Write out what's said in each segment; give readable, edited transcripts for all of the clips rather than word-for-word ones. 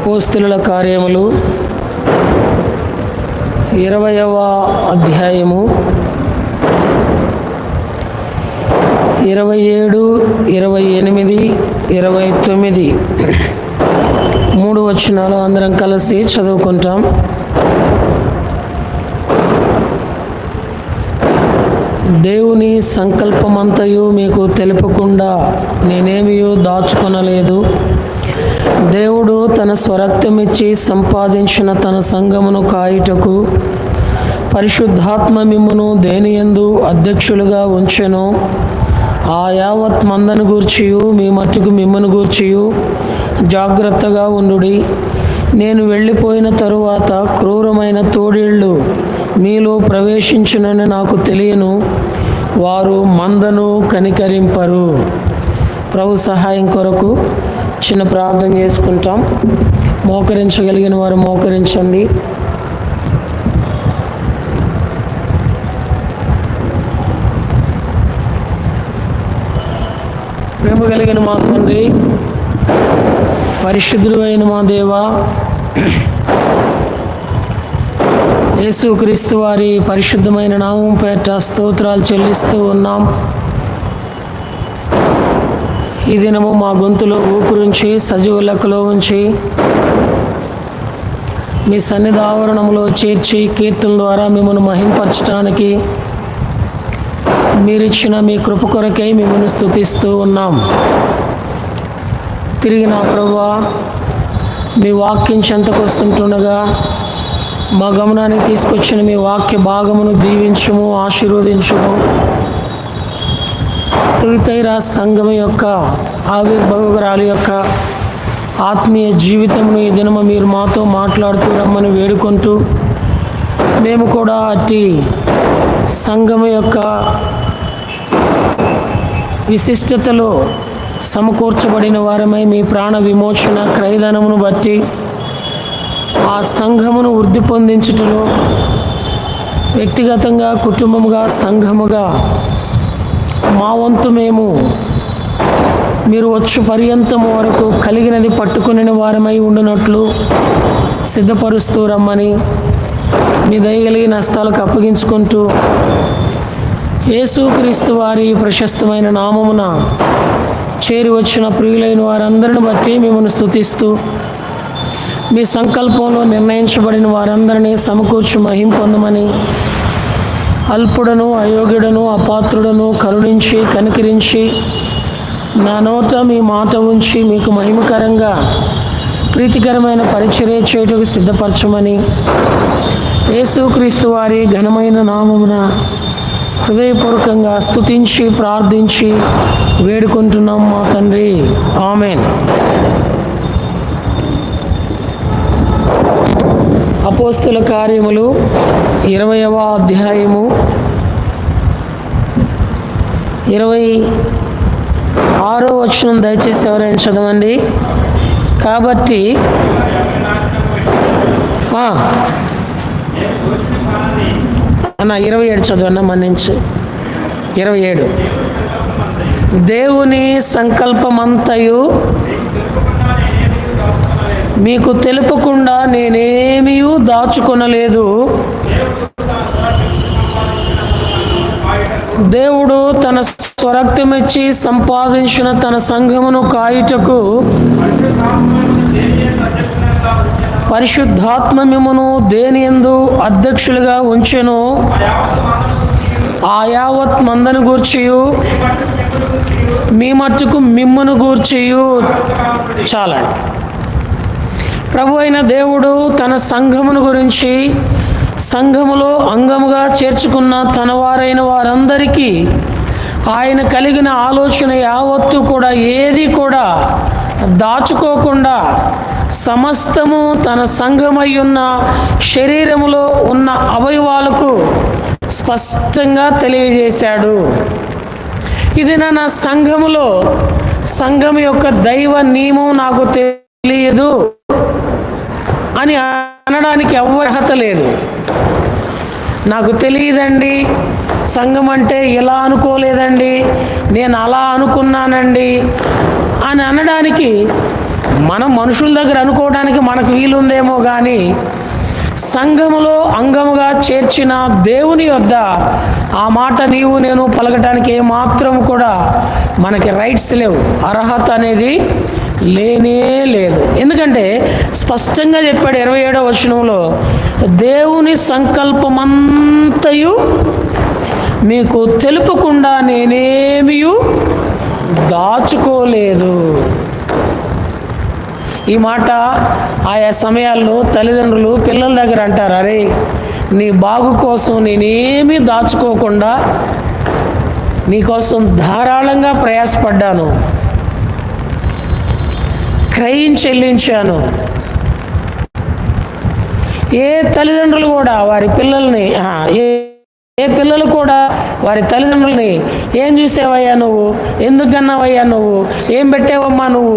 అపోస్తలుల కార్యములు 20వ అధ్యాయము 27, 28, 29 3 వచనాలు అందరం కలిసి చదువుకుంటాం. దేవుని సంకల్పమంతయు మీకు తెలుపకుండా నేనేమియో దాచుకొనలేదు. దేవుడు తన స్వరక్తమిచ్చి సంపాదించిన తన సంఘమును కాయుటకు పరిశుద్ధాత్మ మిమ్మును దేనియందు అధ్యక్షులుగా ఉంచెను. ఆ యావత్ మందను గూర్చియు మీ మట్టుకు మిమ్మను గూర్చియు జాగ్రత్తగా ఉండుడి. నేను వెళ్ళిపోయిన తరువాత క్రూరమైన తోడేళ్ళు మీలో ప్రవేశించునని నాకు తెలియను. వారు మందను కనికరింపరు. ప్రభు సహాయం కొరకు చిన్న ప్రార్థన చేసుకుంటాం. మోకరించగలిగిన వారు మోకరించండి. ప్రేమ కలిగిన మా తండ్రి, పరిశుద్ధుడు అయిన మా దేవా, యేసుక్రీస్తు వారి పరిశుద్ధమైన నామం పేరిట స్తోత్రాలు చెల్లిస్తూ ఉన్నాం. ఈ దినము మా గొంతులో ఊపిరుంచి సజీవ లెక్కలో ఉంచి మీ సన్నిధావరణంలో చేర్చి కీర్తన ద్వారా మిమ్మల్ని మహింపరచడానికి మీరిచ్చిన మీ కృప కొరకై మిమ్మల్ని స్తుతిస్తూ ఉన్నాం. తిరిగి నా ప్రభువా, మీ వాక్యం చెంతకు వస్తుంటుండగా మా గమనానికి తీసుకొచ్చిన మీ వాక్య భాగమును దీవించుము, ఆశీర్వదించుము. తుయితైరా సంఘం యొక్క ఆవిర్భావాల యొక్క ఆత్మీయ జీవితమును ఈ దినము మీరు మాతో మాట్లాడుతూ రమ్మని వేడుకుంటూ, మేము కూడా అట్టి సంఘం యొక్క విశిష్టతలో సమకూర్చబడిన వారమై మీ ప్రాణ విమోచన క్రయధనమును బట్టి ఆ సంఘమును వృద్ధి పొందించుటలో వ్యక్తిగతంగా, కుటుంబముగా, సంఘముగా మా వంతు మేము మీరు వచ్చు పర్యంతము వరకు కలిగినది పట్టుకుని వారమై ఉండునట్లు సిద్ధపరుస్తూ రమ్మని మీ దయగలిగిన హస్తాలకు అప్పగించుకుంటూ యేసుక్రీస్తు వారి ప్రశస్తమైన నామమున చేరి వచ్చిన ప్రియులైన వారందరిని బట్టి మిమ్మల్ని స్తుతిస్తూ, మీ సంకల్పంలో నిర్ణయించబడిన వారందరినీ సమకూర్చి మహిం పొందమని అల్పుడను, అయోగ్యుడను, అపాత్రుడను కరుణించి కనికరించి నా నోట మీ మాట ఉంచి మీకు మహిమకరంగా ప్రీతికరమైన పరిచర్య చేయుటకు సిద్ధపరచమని యేసుక్రీస్తు వారి ఘనమైన నామమున హృదయపూర్వకంగా స్తుతించి ప్రార్థించి వేడుకుంటున్నాం మా తండ్రి. ఆమెన్. అపోస్తల కార్యములు 20వ అధ్యాయము 26వ వచనం దయచేసి ఎవరైనా చదవండి. కాబట్టి 27 చదవన్నా మన్నించు. 27 దేవుని సంకల్పమంతయు మీకు తెలుపకుండా నేనేమీ దాచుకొనలేదు. దేవుడు తన స్వరక్తమిచ్చి సంపాదించిన తన సంఘమును కాయుటకు పరిశుద్ధాత్మ మిమ్మును దేనియందు అధ్యక్షులుగా ఉంచెను. ఆ యావత్ మందను గూర్చియు మీ మట్టుకు మిమ్మును గూర్చియు. చాలండి. ప్రభు అయిన దేవుడు తన సంఘమును గురించి, సంఘములో అంగముగా చేర్చుకున్న తన వారైన వారందరికీ ఆయన కలిగిన ఆలోచన యావత్తు కూడా ఏది కూడా దాచుకోకుండా సమస్తము తన సంఘమై ఉన్న శరీరములో ఉన్న అవయవాలకు స్పష్టంగా తెలియజేశాడు. ఇది నా సంఘములో సంఘం యొక్క దైవ నియమం నాకు తెలియదు అని అనడానికి ఎవ్వరి అర్హత లేదు. నాకు తెలియదండి, సంఘం అంటే ఇలా అనుకోలేదండి, నేను అలా అనుకున్నానండి అని అనడానికి మనం మనుషుల దగ్గర అనుకోవడానికి మనకు వీలుందేమో కానీ సంఘములో అంగముగా చేర్చిన దేవుని యొద్ద ఆ మాట నీవు నేను పలకటానికి ఏమాత్రం కూడా మనకి రైట్స్ లేవు, అర్హత అనేది లేనే లేదు. ఎందుకంటే స్పష్టంగా చెప్పాడు 27వ వచనంలో, దేవుని సంకల్పమంతయు మీకు తెలుపకుండా నేనేమీ దాచుకోలేదు. ఈ మాట ఆయా సమయాల్లో తల్లిదండ్రులు పిల్లల దగ్గర అంటారు, అరే నీ బాగు కోసం నేనేమీ దాచుకోకుండా నీకోసం ధారాళంగా ప్రయాసపడ్డాను, క్రయం చెల్లించాను. ఏ తల్లిదండ్రులు కూడా వారి పిల్లల్ని ఏ పిల్లలు కూడా వారి తల్లిదండ్రుల్ని ఏం చూసావయ్యా నువ్వు, ఎందుకు కన్నావయ్యా నువ్వు, ఏం పెట్టావమ్మా నువ్వు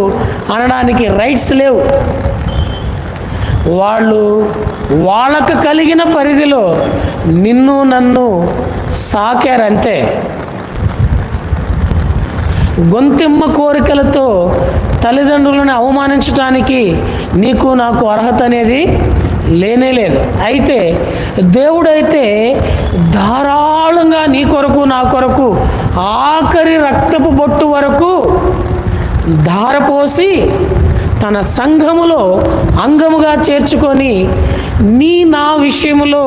అనడానికి రైట్స్ లేవు. వాళ్ళు వాళ్ళకు కలిగిన పరిధిలో నిన్ను నన్ను సాకారంతే. గొంతెమ్మ కోరికలతో తల్లిదండ్రులను అవమానించడానికి నీకు నాకు అర్హత అనేది లేనే లేదు. అయితే దేవుడైతే ధారాళంగా నీ కొరకు నా కొరకు ఆఖరి రక్తపు బొట్టు వరకు ధారపోసి తన సంఘములో అంగముగా చేర్చుకొని నా విషయములో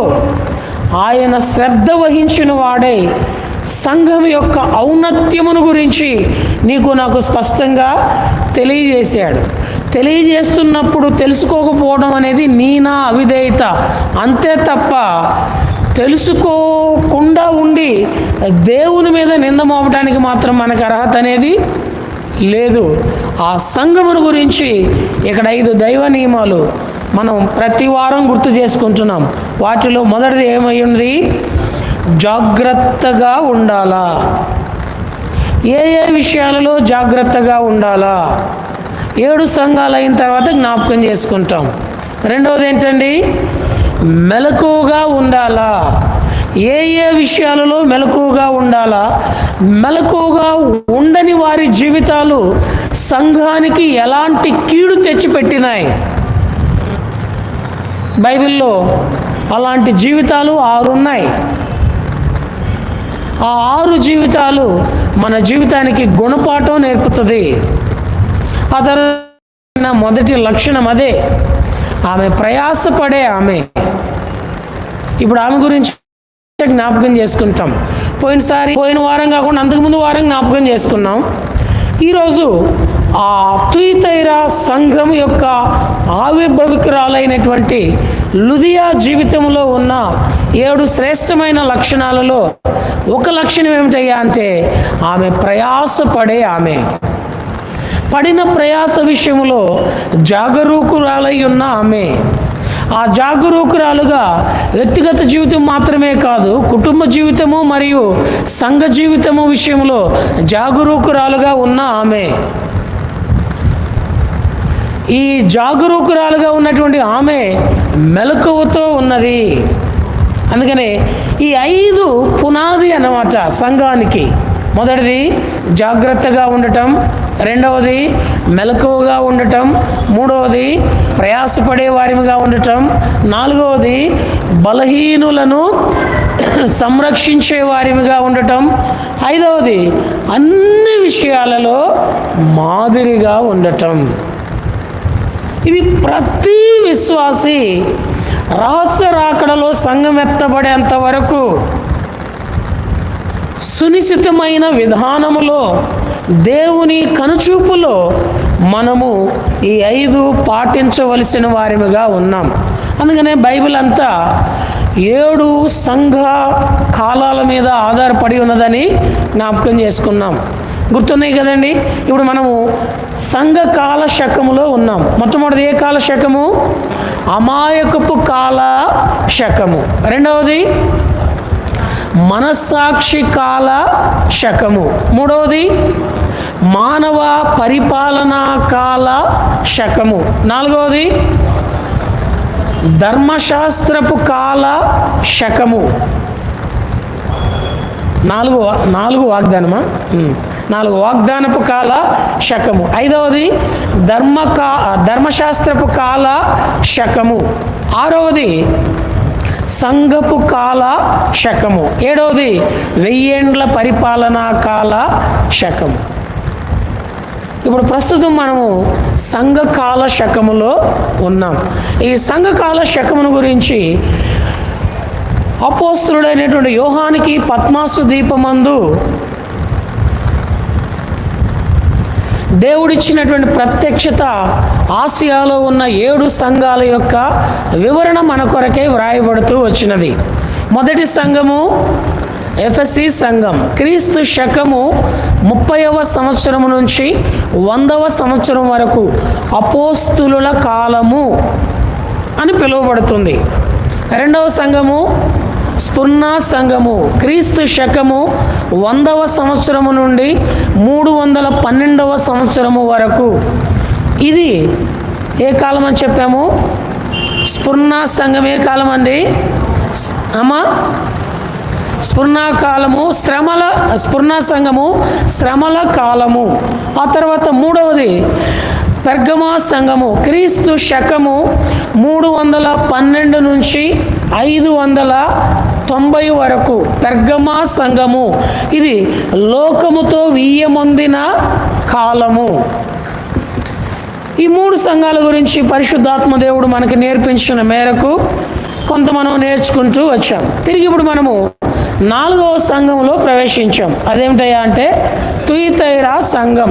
ఆయన శ్రద్ధ వహించిన వాడై సంఘం యొక్క ఔన్నత్యమును గురించి నీకు నాకు స్పష్టంగా తెలియజేశాడు. తెలియజేస్తున్నప్పుడు తెలుసుకోకపోవడం అనేది నా అవిధేయత అంతే తప్ప తెలుసుకోకుండా ఉండి దేవుని మీద నింద మోపడానికి మాత్రం మనకు అర్హత అనేది లేదు. ఆ సంఘమును గురించి ఇక్కడ 5 దైవ నియమాలు మనం ప్రతి వారం గుర్తు చేసుకుంటున్నాం. వాటిలో మొదటిది ఏమై ఉంది? జాగ్రత్తగా ఉండాలా. ఏ విషయాలలో జాగ్రత్తగా ఉండాలా 7 సంఘాలు అయిన తర్వాత జ్ఞాపకం చేసుకుంటాం. రెండవది ఏంటండి? మెలకువగా ఉండాలా. ఏ విషయాలలో మెలకువగా ఉండాలా, మెలకువగా ఉండని వారి జీవితాలు సంఘానికి ఎలాంటి కీడు తెచ్చిపెట్టినాయి. బైబిల్లో అలాంటి జీవితాలు 6 ఉన్నాయి. ఆ 6 జీవితాలు మన జీవితానికి గుణపాఠం నేర్పుతుంది. ఆ తర్వాత మొదటి లక్షణం అదే, ఆమె ప్రయాసపడే ఆమె. ఇప్పుడు ఆమె గురించి జ్ఞాపకం చేసుకుంటాం. పోయిన వారం కాకుండా అంతకుముందు వారం జ్ఞాపకం చేసుకున్నాం. ఈరోజు ఆ తుయితైరా సంఘం యొక్క ఆవిర్భవికురాలైనటువంటి లుదియా జీవితంలో ఉన్న 7 శ్రేష్టమైన లక్షణాలలో ఒక లక్షణం ఏమిటయ్యా అంటే ఆమె ప్రయాసపడే ఆమె. పడిన ప్రయాస విషయంలో జాగరూకురాలై ఉన్న ఆమె. ఆ జాగరూకురాలుగా వ్యక్తిగత జీవితం మాత్రమే కాదు, కుటుంబ జీవితము మరియు సంఘ జీవితము విషయంలో జాగరూకురాలుగా ఉన్న ఆమె. ఈ జాగరూకురాలుగా ఉన్నటువంటి ఆమె మెలకువతో ఉన్నది. అందుకనే ఈ 5 పునాది అన్నమాట సంఘానికి. మొదటిది జాగ్రత్తగా ఉండటం, రెండవది మెలకువగా ఉండటం, మూడవది ప్రయాసపడే వారిగా ఉండటం, నాలుగవది బలహీనులను సంరక్షించే వారిగా ఉండటం, ఐదవది అన్ని విషయాలలో మాదిరిగా ఉండటం. ఇవి ప్రతి విశ్వాసి రహస్య రాకడలో సంఘం ఎత్తబడేంత వరకు సునిశ్చితమైన విధానములో దేవుని కనుచూపులో మనము ఈ 5 పాటించవలసిన వారిగా ఉన్నాం. అందుకనే బైబిల్ అంతా 7 సంఘ కాలాల మీద ఆధారపడి ఉన్నదని జ్ఞాపకం చేసుకున్నాం. గుర్తున్నాయి కదండి. ఇప్పుడు మనము సంఘ కాల శకములో ఉన్నాం. మొట్టమొదటి ఏ కాల శకము? అమాయకపు కాల శకము. రెండవది మనస్సాక్షి కాల శకము. మూడవది మానవ పరిపాలనా కాల శకము. నాలుగవది ధర్మశాస్త్రపు కాల శకము. నాలుగు వాగ్దానమా? 4 వాగ్దానపు కాల శకము. 5వది ధర్మశాస్త్రపు కాల శకము. 6వది సంఘపు కాల శకము. 7వది 1000 ఏండ్ల పరిపాలనా కాల శకము. ఇప్పుడు ప్రస్తుతం మనము సంఘకాల శకములో ఉన్నాం. ఈ సంఘకాల శకమును గురించి అపోస్తలుడైనటువంటి యోహానికి పద్మాసు ద్వీపమందు దేవుడిచ్చినటువంటి ప్రత్యక్షత ఆసియాలో ఉన్న 7 సంఘాల యొక్క వివరణ మన కొరకై వ్రాయబడుతూ వచ్చినది. మొదటి సంఘము ఎఫెసీ సంఘం క్రీస్తు శకము 30వ సంవత్సరం నుంచి 100వ సంవత్సరం వరకు అపోస్తులుల కాలము అని పిలువబడుతుంది. రెండవ సంఘము స్పుర్నా సంఘము క్రీస్తు శకము 100వ సంవత్సరము నుండి 312వ సంవత్సరము వరకు. ఇది ఏ కాలం అని చెప్పాము? స్పుర్నా సంఘం ఏ కాలం అండి అమ్మా? స్పుర్నా కాలము స్పుర్నా సంఘము శ్రమల కాలము. ఆ తర్వాత 3వది పెర్గమా సంఘము క్రీస్తు శకము 312 నుంచి 590 వరకు పెర్గమా సంఘము. ఇది లోకముతో వీయమొందిన కాలము. ఈ 3 సంఘాల గురించి పరిశుద్ధాత్మ దేవుడు మనకి నేర్పించిన మేరకు కొంత మనం నేర్చుకుంటూ వచ్చాం. తిరిగి ఇప్పుడు మనము 4వ సంఘంలో ప్రవేశించాం. అదేమిటయ్యా అంటే తుయతైరా సంఘం.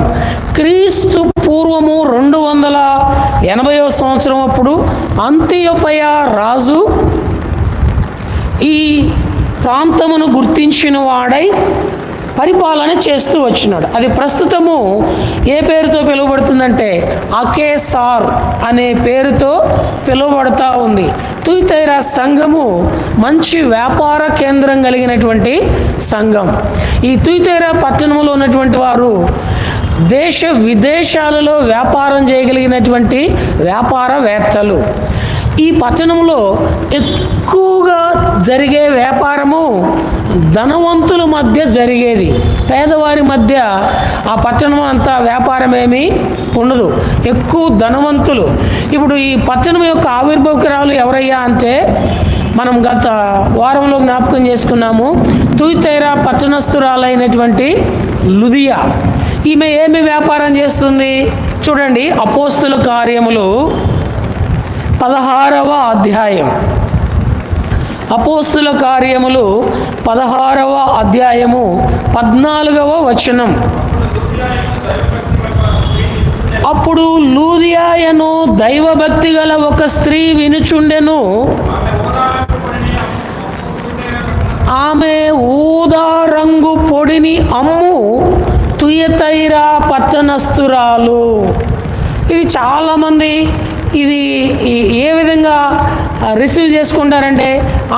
క్రీస్తు పూర్వము 280వ సంవత్సరం అప్పుడు అంతియోపయ రాజు ఈ ప్రాంతమును గుర్తించిన వాడై పరిపాలన చేస్తూ వచ్చినాడు. అది ప్రస్తుతము ఏ పేరుతో పిలువబడుతుందంటే అకేసార్ అనే పేరుతో పిలువబడుతూ ఉంది. తుయతైరా సంఘము మంచి వ్యాపార కేంద్రం కలిగినటువంటి సంఘం. ఈ తుయతైరా పట్టణంలో ఉన్నటువంటి వారు దేశ విదేశాలలో వ్యాపారం చేయగలిగినటువంటి వ్యాపారవేత్తలు. ఈ పట్టణంలో ఎక్కువగా జరిగే వ్యాపారము ధనవంతుల మధ్య జరిగేది. పేదవారి మధ్య ఆ పట్టణం అంతా వ్యాపారం ఏమీ ఉండదు, ఎక్కువ ధనవంతులు. ఇప్పుడు ఈ పట్టణం యొక్క ఆవిర్భావకురాలు ఎవరయ్యా అంటే మనం గత వారంలో జ్ఞాపకం చేసుకున్నాము. Thyatira పట్టణస్థురాలైనటువంటి Lydia. ఈమె ఏమి వ్యాపారం చేస్తుంది చూడండి. అపోస్తుల కార్యములు 16వ అధ్యాయం. అపోస్తుల కార్యములు 16వ అధ్యాయము 14వ వచనం. అప్పుడు లూదియాయను దైవభక్తి గల ఒక స్త్రీ వినుచుండెను. ఆమె ఊదా రంగు పొడిని అమ్ము తుయతైరా పట్టణస్థురాలు. ఇది చాలామంది ఇది ఏ విధంగా రిసీవ్ చేసుకుంటారంటే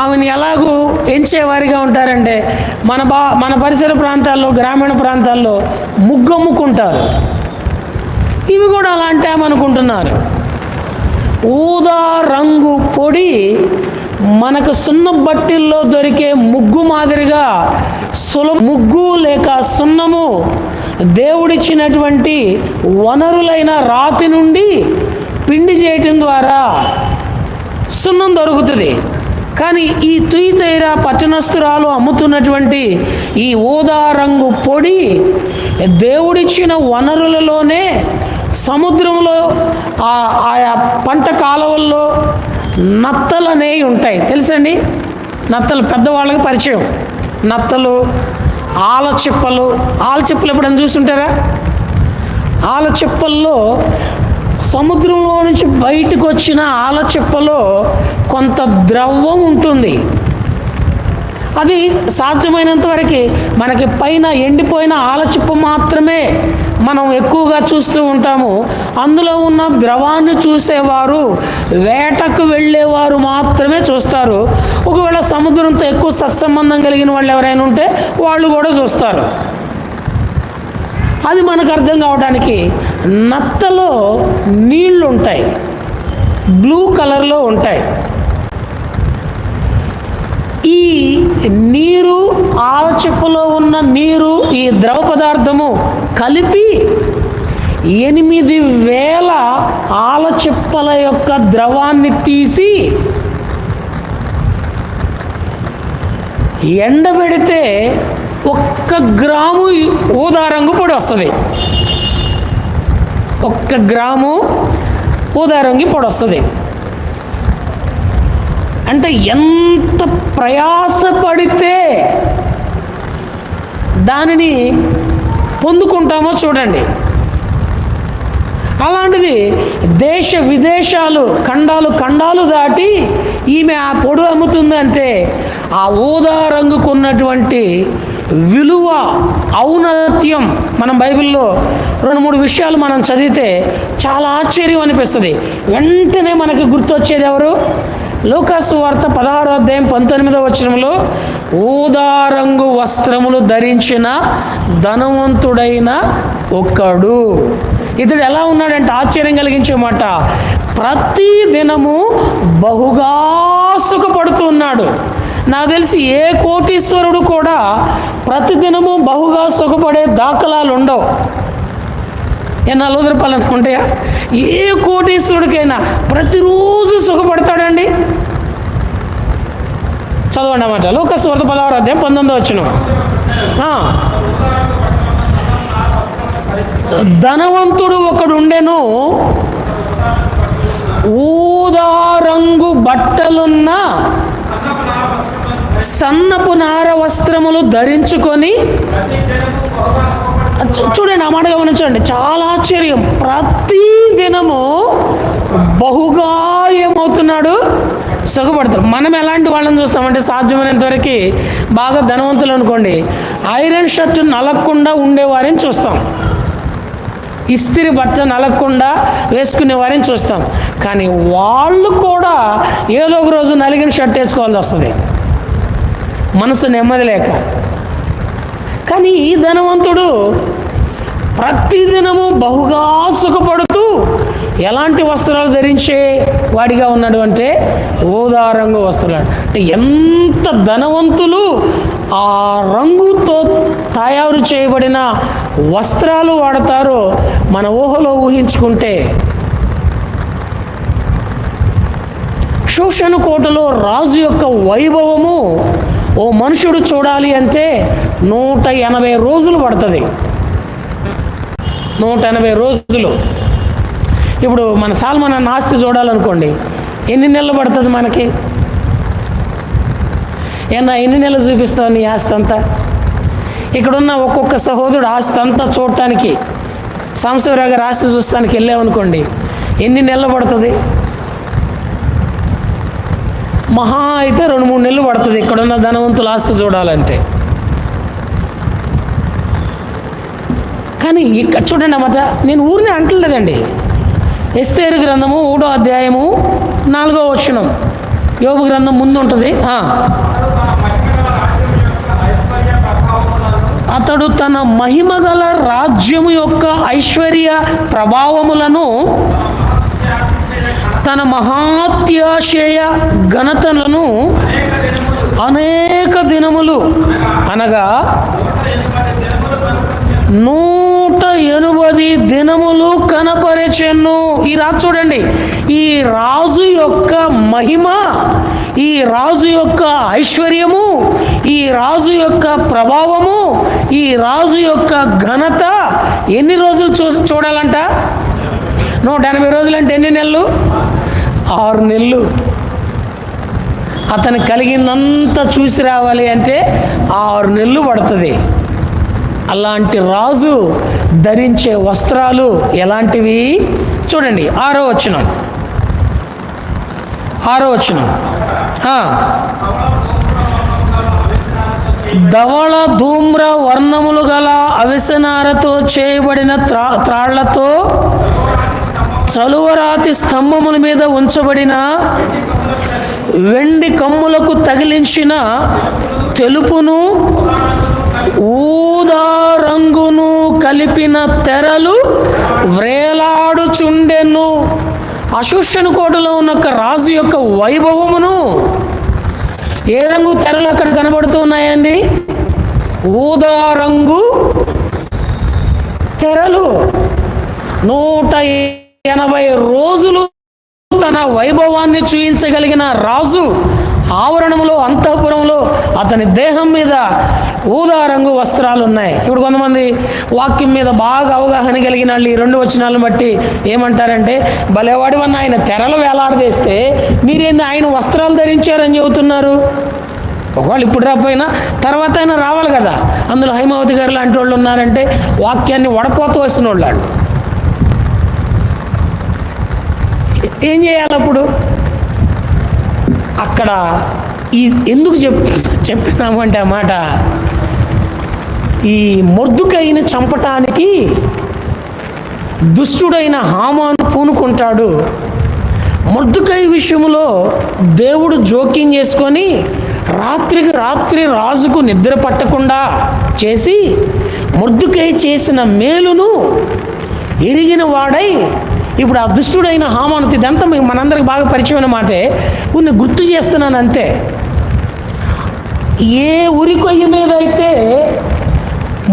ఆమెను ఎలాగూ ఎంచేవారిగా ఉంటారంటే మన పరిసర ప్రాంతాల్లో గ్రామీణ ప్రాంతాల్లో ముగ్గమ్ముకుంటారు. ఇవి కూడా అలా అంటామనుకుంటున్నారు. ఊదా రంగు పొడి మనకు సున్నం బట్టిల్లో దొరికే ముగ్గు మాదిరిగా ముగ్గు లేక సున్నము దేవుడిచ్చినటువంటి వనరులైన రాతి నుండి పిండి చేయటం ద్వారా సున్నం దొరుకుతుంది. కానీ ఈ తుయతైరా పట్టణస్థురాలు అమ్ముతున్నటువంటి ఈ ఊదా రంగు పొడి దేవుడిచ్చిన వనరులలోనే సముద్రంలో ఆయా పంట కాలువల్లో నత్తలు అనేవి ఉంటాయి. తెలుసండి, నత్తలు పెద్దవాళ్ళకి పరిచయం. నత్తలు, ఆలచిప్పలు. ఆలచిప్పలు ఎప్పుడైనా చూస్తుంటారా? ఆలచిప్పల్లో సముద్రంలో నుంచి బయటకు వచ్చిన ఆలచిప్పలో కొంత ద్రవం ఉంటుంది. అది సాధ్యమైనంత వరకు మనకి పైన ఎండిపోయిన ఆలచిప్ప మాత్రమే మనం ఎక్కువగా చూస్తూ ఉంటాము. అందులో ఉన్న ద్రవాన్ని చూసేవారు వేటకు వెళ్ళేవారు మాత్రమే చూస్తారు. ఒకవేళ సముద్రంతో ఎక్కువ సత్సంబంధం కలిగిన వాళ్ళు ఎవరైనా ఉంటే వాళ్ళు కూడా చూస్తారు. అది మనకు అర్థం కావడానికి నత్తలో నీళ్లు ఉంటాయి, బ్లూ కలర్లో ఉంటాయి. ఈ నీరు, ఆలచిప్పలో ఉన్న నీరు, ఈ ద్రవ పదార్థము కలిపి 8,000 ఆలచిప్పల యొక్క ద్రవాన్ని తీసి ఎండబెడితే 1 గ్రాము ఊదా రంగు పొడి వస్తుంది. 1 గ్రాము ఊదా రంగు పొడి వస్తుంది. అంటే ఎంత ప్రయాసపడితే దానిని పొందుకుంటామో చూడండి. అలాంటిది దేశ విదేశాలు, ఖండాలు దాటి ఈమె ఆ పొడి అమ్ముతుందంటే ఆ ఊదా రంగుకున్నటువంటి విలువ, ఔన్నత్యం మనం బైబిల్లో 2-3 విషయాలు మనం చదివితే చాలా ఆశ్చర్యం అనిపిస్తుంది. వెంటనే మనకి గుర్తొచ్చేది ఎవరు? లూకాసు వార్త 16వ అధ్యాయం 19వ వచనంలో ఊదా రంగు వస్త్రములు ధరించిన ధనవంతుడైన ఒకడు. ఇతడు ఎలా ఉన్నాడంటే ఆశ్చర్యం కలిగించే మాట, ప్రతి దినము బహుగా సుఖపడుతూ ఉన్నాడు. నాకు తెలిసి ఏ కోటీశ్వరుడు కూడా ప్రతిదినము బహుగా సుఖపడే దాఖలాలు ఉండవు. 40 రూపాయలు అనుకుంటాయా? ఏ కోటీశ్వరుడికైనా ప్రతిరోజు సుఖపడతాడండి. చదవండి అన్నమాట. లూకాసు వార్త 16వ అధ్యాయం 19వ వచనం. ధనవంతుడు ఒకడు ఉండెను, ఊదా రంగు బట్టలున్న సన్నపు నార వస్త్రములు ధరించుకొని, చూడండి ఆ మాట గమనించండి, చాలా ఆశ్చర్యం. ప్రతి దినము బహుగా ఏమవుతున్నాడు? సుఖపడతారు. మనం ఎలాంటి వాళ్ళని చూస్తామంటే సాధ్యమైనంత వరకు బాగా ధనవంతులు అనుకోండి, ఐరన్ షర్ట్ నలగకుండా ఉండేవారిని చూస్తాం, ఇస్త్రీ బట్ట నలగకుండా వేసుకునే వారిని చూస్తాం. కానీ వాళ్ళు కూడా ఏదో ఒక రోజు నలిగిన షర్ట్ వేసుకోవాల్సి వస్తుంది, మనసు నెమ్మది లేక. కానీ ఈ ధనవంతుడు ప్రతిదినము బహుగా సుఖపడుతూ ఎలాంటి వస్త్రాలు ధరించే వాడిగా ఉన్నాడు అంటే ఊదా రంగు వస్త్రాలు. అంటే ఎంత ధనవంతులు ఆ రంగుతో తయారు చేయబడిన వస్త్రాలు వాడతారో మన ఊహలో ఊహించుకుంటే. షూషను కోటలో రాజు యొక్క వైభవము ఓ మనుషుడు చూడాలి అంటే 180 రోజులు పడుతుంది. 180 రోజులు. ఇప్పుడు మన సాల్మన్ అన్న ఆస్తి చూడాలనుకోండి, ఎన్ని నెలలు పడుతుంది మనకి? ఎన్ని నెలలు చూపిస్తావు నీ ఆస్తి అంతా? ఇక్కడున్న ఒక్కొక్క సహోదరుడు ఆస్తి అంతా చూడటానికి, సాంబశివరావు గారి ఆస్తి చూస్తానికి వెళ్ళామనుకోండి, ఎన్ని నెలలు పడుతుంది? మహా అయితే 2-3 నెలలు పడుతుంది ఇక్కడున్న ధనవంతుల ఆస్తి చూడాలంటే. కానీ ఇక్కడ చూడండి అన్నమాట, నేను ఊరిని అంటలేదండి. ఎస్తేరు గ్రంథము 1వ అధ్యాయము 4వ వచనం, యోబు గ్రంథం ముందు ఉంటుంది. అతడు తన మహిమగల రాజ్యము యొక్క ఐశ్వర్య ప్రభావములను, తన మహాత్యాశయ ఘనతలను అనేక దినములు అనగా 180 దినములు కనపరచెను. ఈ రాజు చూడండి, ఈ రాజు యొక్క మహిమ, ఈ రాజు యొక్క ఐశ్వర్యము, ఈ రాజు యొక్క ప్రభావము, ఈ రాజు యొక్క ఘనత ఎన్ని రోజులు చూడాలంట? 180 రోజులు అంటే ఎన్ని నెలలు? 6 నెలలు. అతను కలిగిందంతా చూసి రావాలి అంటే 6 నెలలు పడుతుంది. అలాంటి రాజు ధరించే వస్త్రాలు ఎలాంటివి చూడండి. 6వ వచనం. ధవళ ధూమ్ర వర్ణములు గల అవిసనారతో చేయబడిన త్రాళ్లతో చలువరాతి స్తంభముల మీద ఉంచబడిన వెండి కమ్ములకు తగిలించిన తెలుపును ఊదా రంగును కలిపిన తెరలు వ్రేలాడుచుండెను. అషూషను కోటలో ఉన్న రాజు యొక్క వైభవమును ఏ రంగు తెరలు అక్కడ కనబడుతూ ఉన్నాయండి? ఊదా రంగు తెరలు. 180 రోజులు తన వైభవాన్ని చూయించగలిగిన రాజు ఆవరణంలో, అంతఃపురంలో అతని దేహం మీద ఊదా రంగు వస్త్రాలు ఉన్నాయి. ఇప్పుడు కొంతమంది వాక్యం మీద బాగా అవగాహన కలిగిన వాళ్ళు ఈ 2 వచనాలను బట్టి ఏమంటారంటే, భలేవాడివన్న ఆయన తెరలు వేలాడదీస్తే మీరేంది ఆయన వస్త్రాలు ధరించారని చెబుతున్నారు? ఒకవేళ ఇప్పుడు రాకపోయినా తర్వాత అయినా రావాలి కదా. అందులో హైమావతి గారు లాంటి వాళ్ళు ఉన్నారంటే వాక్యాన్ని వడపోత వచ్చిన వాళ్ళు. ఏం చేయాలి అప్పుడు? అక్కడ ఎందుకు చెప్పినాము అంటే ఆ మాట, ఈ మొర్దుకైని చంపటానికి దుష్టుడైన హామాను పూనుకుంటాడు. మొర్దుకై విషయంలో దేవుడు జోక్యం చేసుకొని రాత్రికి రాత్రి రాజుకు నిద్ర పట్టకుండా చేసి మొర్దుకై చేసిన మేలును ఎరిగిన వాడై ఇప్పుడు ఆ దుష్టుడైన హామాను, ఇదంతా మనందరికి బాగా పరిచయమైన మాటే, కొన్ని గుర్తు చేస్తున్నాను అంతే. ఏ ఉరికొయ్య మీద అయితే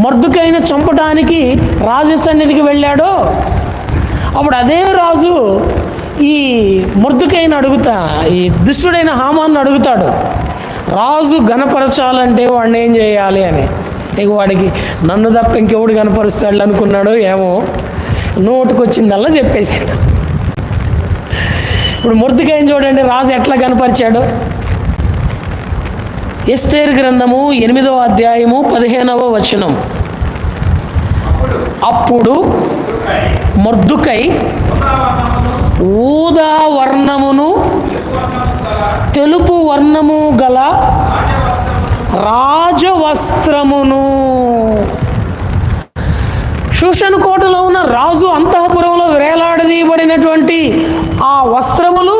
మొర్దుకైని చంపడానికి రాజు సన్నిధికి వెళ్ళాడో అప్పుడు అదే రాజు ఈ మొర్దుకైని ఈ దుష్టుడైన హామాను అడుగుతాడు, రాజు గణపరచాలంటే వాడిని ఏం చేయాలి అని. ఇక వాడికి నన్ను తప్ప ఇంకెవడు గణపరుస్తాడు అనుకున్నాడో ఏమో, నోటుకొచ్చిందల్లా చెప్పేశాడు. ఇప్పుడు మొర్దుకైని చూడండి రాజు ఎట్లా కనపరిచాడు. ఎస్తేరు గ్రంథము 8వ అధ్యాయము 15వ వచనం. అప్పుడు మొర్దుకై ఊదా వర్ణమును తెలుపు వర్ణము గల రాజవస్త్రమును, షూషను కోటలో ఉన్న రాజు అంతఃపురంలో వేలాడదీయబడినటువంటి ఆ వస్త్రములు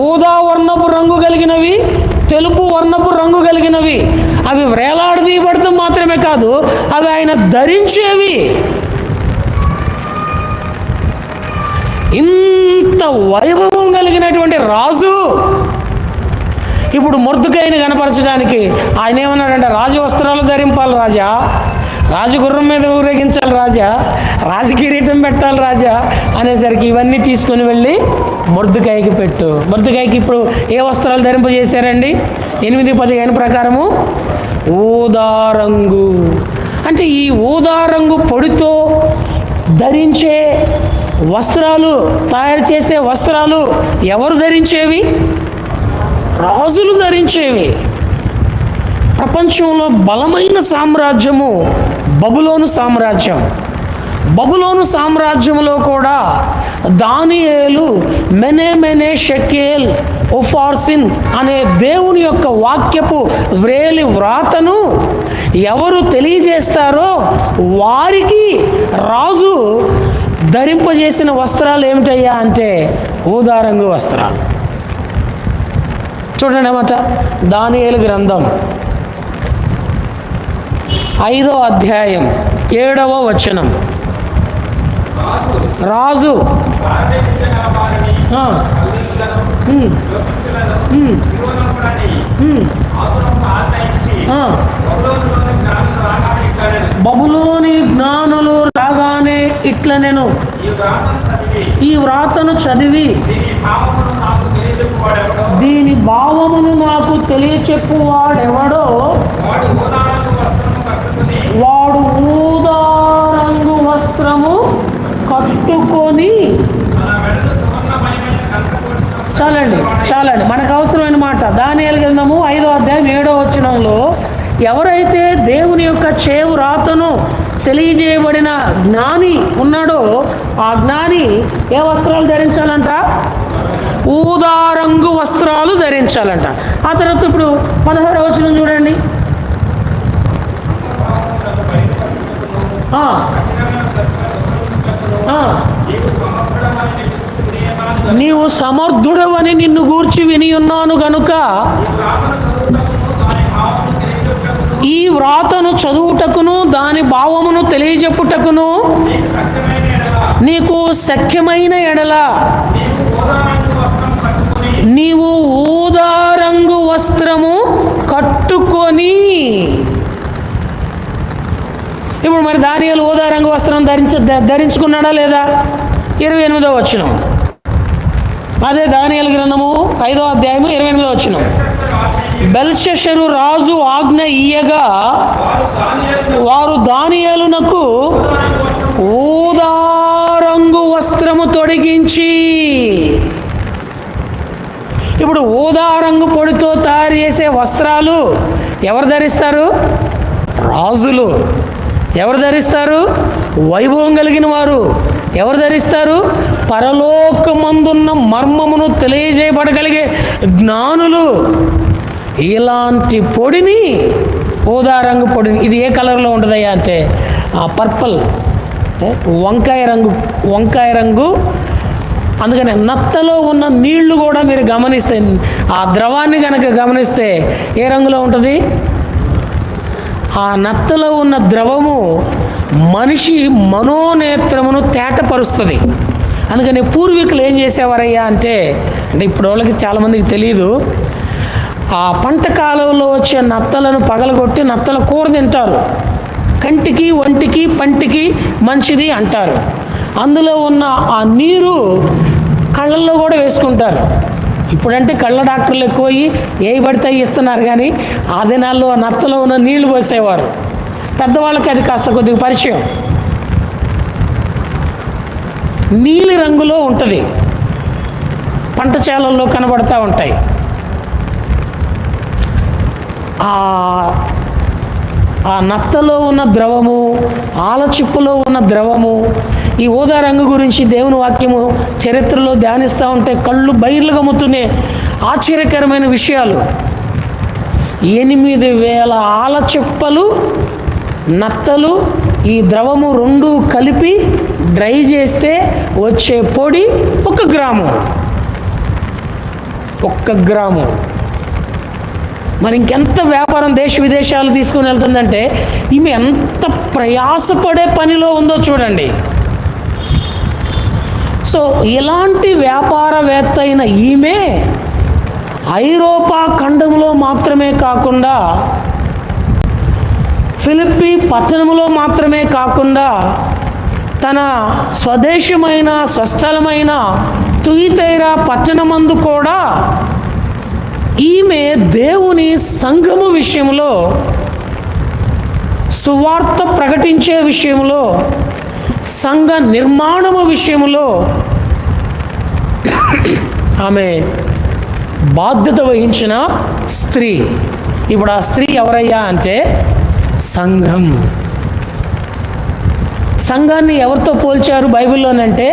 ఊదా వర్ణపు రంగు కలిగినవి, తెలుపు వర్ణపు రంగు కలిగినవి. అవి వేలాడదీయబడటం మాత్రమే కాదు, అవి ఆయన ధరించేవి. ఇంత వైభవం కలిగినటువంటి రాజు ఇప్పుడు మొర్దుకైని కనపరచడానికి ఆయన ఏమన్నాడంటే, రాజు వస్త్రాలు ధరింపాలి రాజా, రాజు గుర్రం మీద ఊరేగించాలి రాజా, రాజకిరీటం పెట్టాలి రాజా అనేసరికి ఇవన్నీ తీసుకుని వెళ్ళి మొర్దుకైకి పెట్టు. మొర్దుకైకి ఇప్పుడు ఏ వస్త్రాలు ధరింపజేశారండి? 8:15 ప్రకారము ఊదారంగు. అంటే ఈ ఊదారంగు పొడితో ధరించే వస్త్రాలు, తయారు చేసే వస్త్రాలు ఎవరు ధరించేవి? రాజులు ధరించేవి. ప్రపంచంలో బలమైన సామ్రాజ్యము బబులోను సామ్రాజ్యం. బబులోను సామ్రాజ్యంలో కూడా దానియేలు మెనే షెకేల్ ఉఫార్సిన్ అనే దేవుని యొక్క వాక్యపు వ్రేలి వ్రాతను ఎవరు తెలియజేస్తారో వారికి రాజు ధరింపజేసిన వస్త్రాలు ఏమిటయ్యా అంటే ఊదారంగు వస్త్రాలు. చూడండి అన్నమాట, దానియేలు గ్రంథం 5వ అధ్యాయం 7వ వచనం. రాజు బబులోని జ్ఞానులు రాగానే ఇట్ల నేను ఈ వ్రాతను చదివి దీని భావమును నాకు తెలియచెప్పువాడెవడో వాడు ఊదారంగు వస్త్రము కట్టుకొని. చాలండి మనకు అవసరమైన మాట. దానియేలు గ్రంథము 5వ అధ్యాయం 7వ వచనంలో ఎవరైతే దేవుని యొక్క చేవు రాతను తెలియజేయబడిన జ్ఞాని ఉన్నాడో ఆ జ్ఞాని ఏ వస్త్రాలు ధరించాలంట? ఊదారంగు వస్త్రాలు ధరించాలంట. ఆ తర్వాత ఇప్పుడు 16వ వచనం చూడండి. నీవు సమర్థుడవని నిన్ను గూర్చి విని ఉన్నాను గనుక ఈ వ్రాతను చదువుటకును దాని భావమును తెలియజెప్పుటకును నీకు శక్యమైన ఎడల నీవు ఊదారంగు వస్త్రము కప్పుకొని. ఇప్పుడు మరి దానియేలు ఊదా రంగు వస్త్రం ధరించుకున్నాడా లేదా? 28వ వచనం. అదే దానియేలు గ్రంథము 5వ అధ్యాయము 28వ వచనం. బెల్షస్సరు రాజు ఆజ్ఞ ఇయ్యగా వారు దానియేలునకు ఊదా రంగు వస్త్రము తొడిగించి. ఇప్పుడు ఊదా రంగు పొడితో తయారు చేసే వస్త్రాలు ఎవరు ధరిస్తారు? రాజులు. ఎవరు ధరిస్తారు? వైభవం కలిగిన వారు. ఎవరు ధరిస్తారు? పరలోకమందున్న మర్మమును తెలియజేయబడగలిగే జ్ఞానులు. ఇలాంటి పొడిని, ఊదా రంగు పొడిని, ఇది ఏ కలర్లో ఉంటుందయ్యా అంటే పర్పుల్, వంకాయ రంగు. అందుకని నత్తలో ఉన్న నీళ్లు కూడా మీరు గమనిస్తే, ఆ ద్రవాన్ని కనుక గమనిస్తే ఏ రంగులో ఉంటుంది? ఆ నత్తలో ఉన్న ద్రవము మనిషి మనోనేత్రమును తేటపరుస్తుంది. అందుకని పూర్వీకులు ఏం చేసేవారయ్యా అంటే ఇప్పుడు వాళ్ళకి చాలామందికి తెలియదు, ఆ పంట కాలంలో వచ్చే నత్తలను పగలగొట్టి నత్తల కూర తింటారు. కంటికి, ఒంటికి, పంటికి మంచిది అంటారు. అందులో ఉన్న ఆ నీరు కళ్ళల్లో కూడా వేసుకుంటారు. ఇప్పుడంటే కళ్ళ డాక్టర్లు ఎక్కువయ్యి ఏవి పడితే ఇస్తున్నారు, కానీ ఆ దినాల్లో ఆ నత్తలో ఉన్న నీళ్లు పోసేవారు. పెద్దవాళ్ళకి అది కాస్త కొద్దిగా పరిచయం. నీలి రంగులో ఉంటుంది, పంట చేలల్లో కనబడుతూ ఉంటాయి. ఆ నత్తలో ఉన్న ద్రవము, ఆలచిప్పులో ఉన్న ద్రవము, ఈ ఊదా రంగు గురించి దేవుని వాక్యము చరిత్రలో ధ్యానిస్తూ ఉంటే కళ్ళు బైర్లు గమ్ముతూనే ఆశ్చర్యకరమైన విషయాలు. 8,000 ఆలచిప్పలు, నత్తలు, ఈ ద్రవము రెండు కలిపి డ్రై చేస్తే వచ్చే పొడి 1 గ్రాము. 1 గ్రాము. మరి ఇంకెంత వ్యాపారం దేశ విదేశాలు తీసుకుని వెళ్తుందంటే ఈమె ఎంత ప్రయాసపడే పనిలో ఉందో చూడండి. సో ఇలాంటి వ్యాపారవేత్త అయిన ఈమె ఐరోపా ఖండంలో మాత్రమే కాకుండా, ఫిలిప్పీ పట్టణంలో మాత్రమే కాకుండా, తన స్వదేశమైన స్వస్థలమైన తుయితైరా పట్టణమందు కూడా ఈమె దేవుని సంఘము విషయంలో, సువార్త ప్రకటించే విషయంలో, సంఘ నిర్మాణము విషయంలో ఆమె బాధ్యత వహించిన స్త్రీ. ఇప్పుడు ఆ స్త్రీ ఎవరయ్యా అంటే సంఘం. సంఘాన్ని ఎవరితో పోల్చారు బైబిల్లోనంటే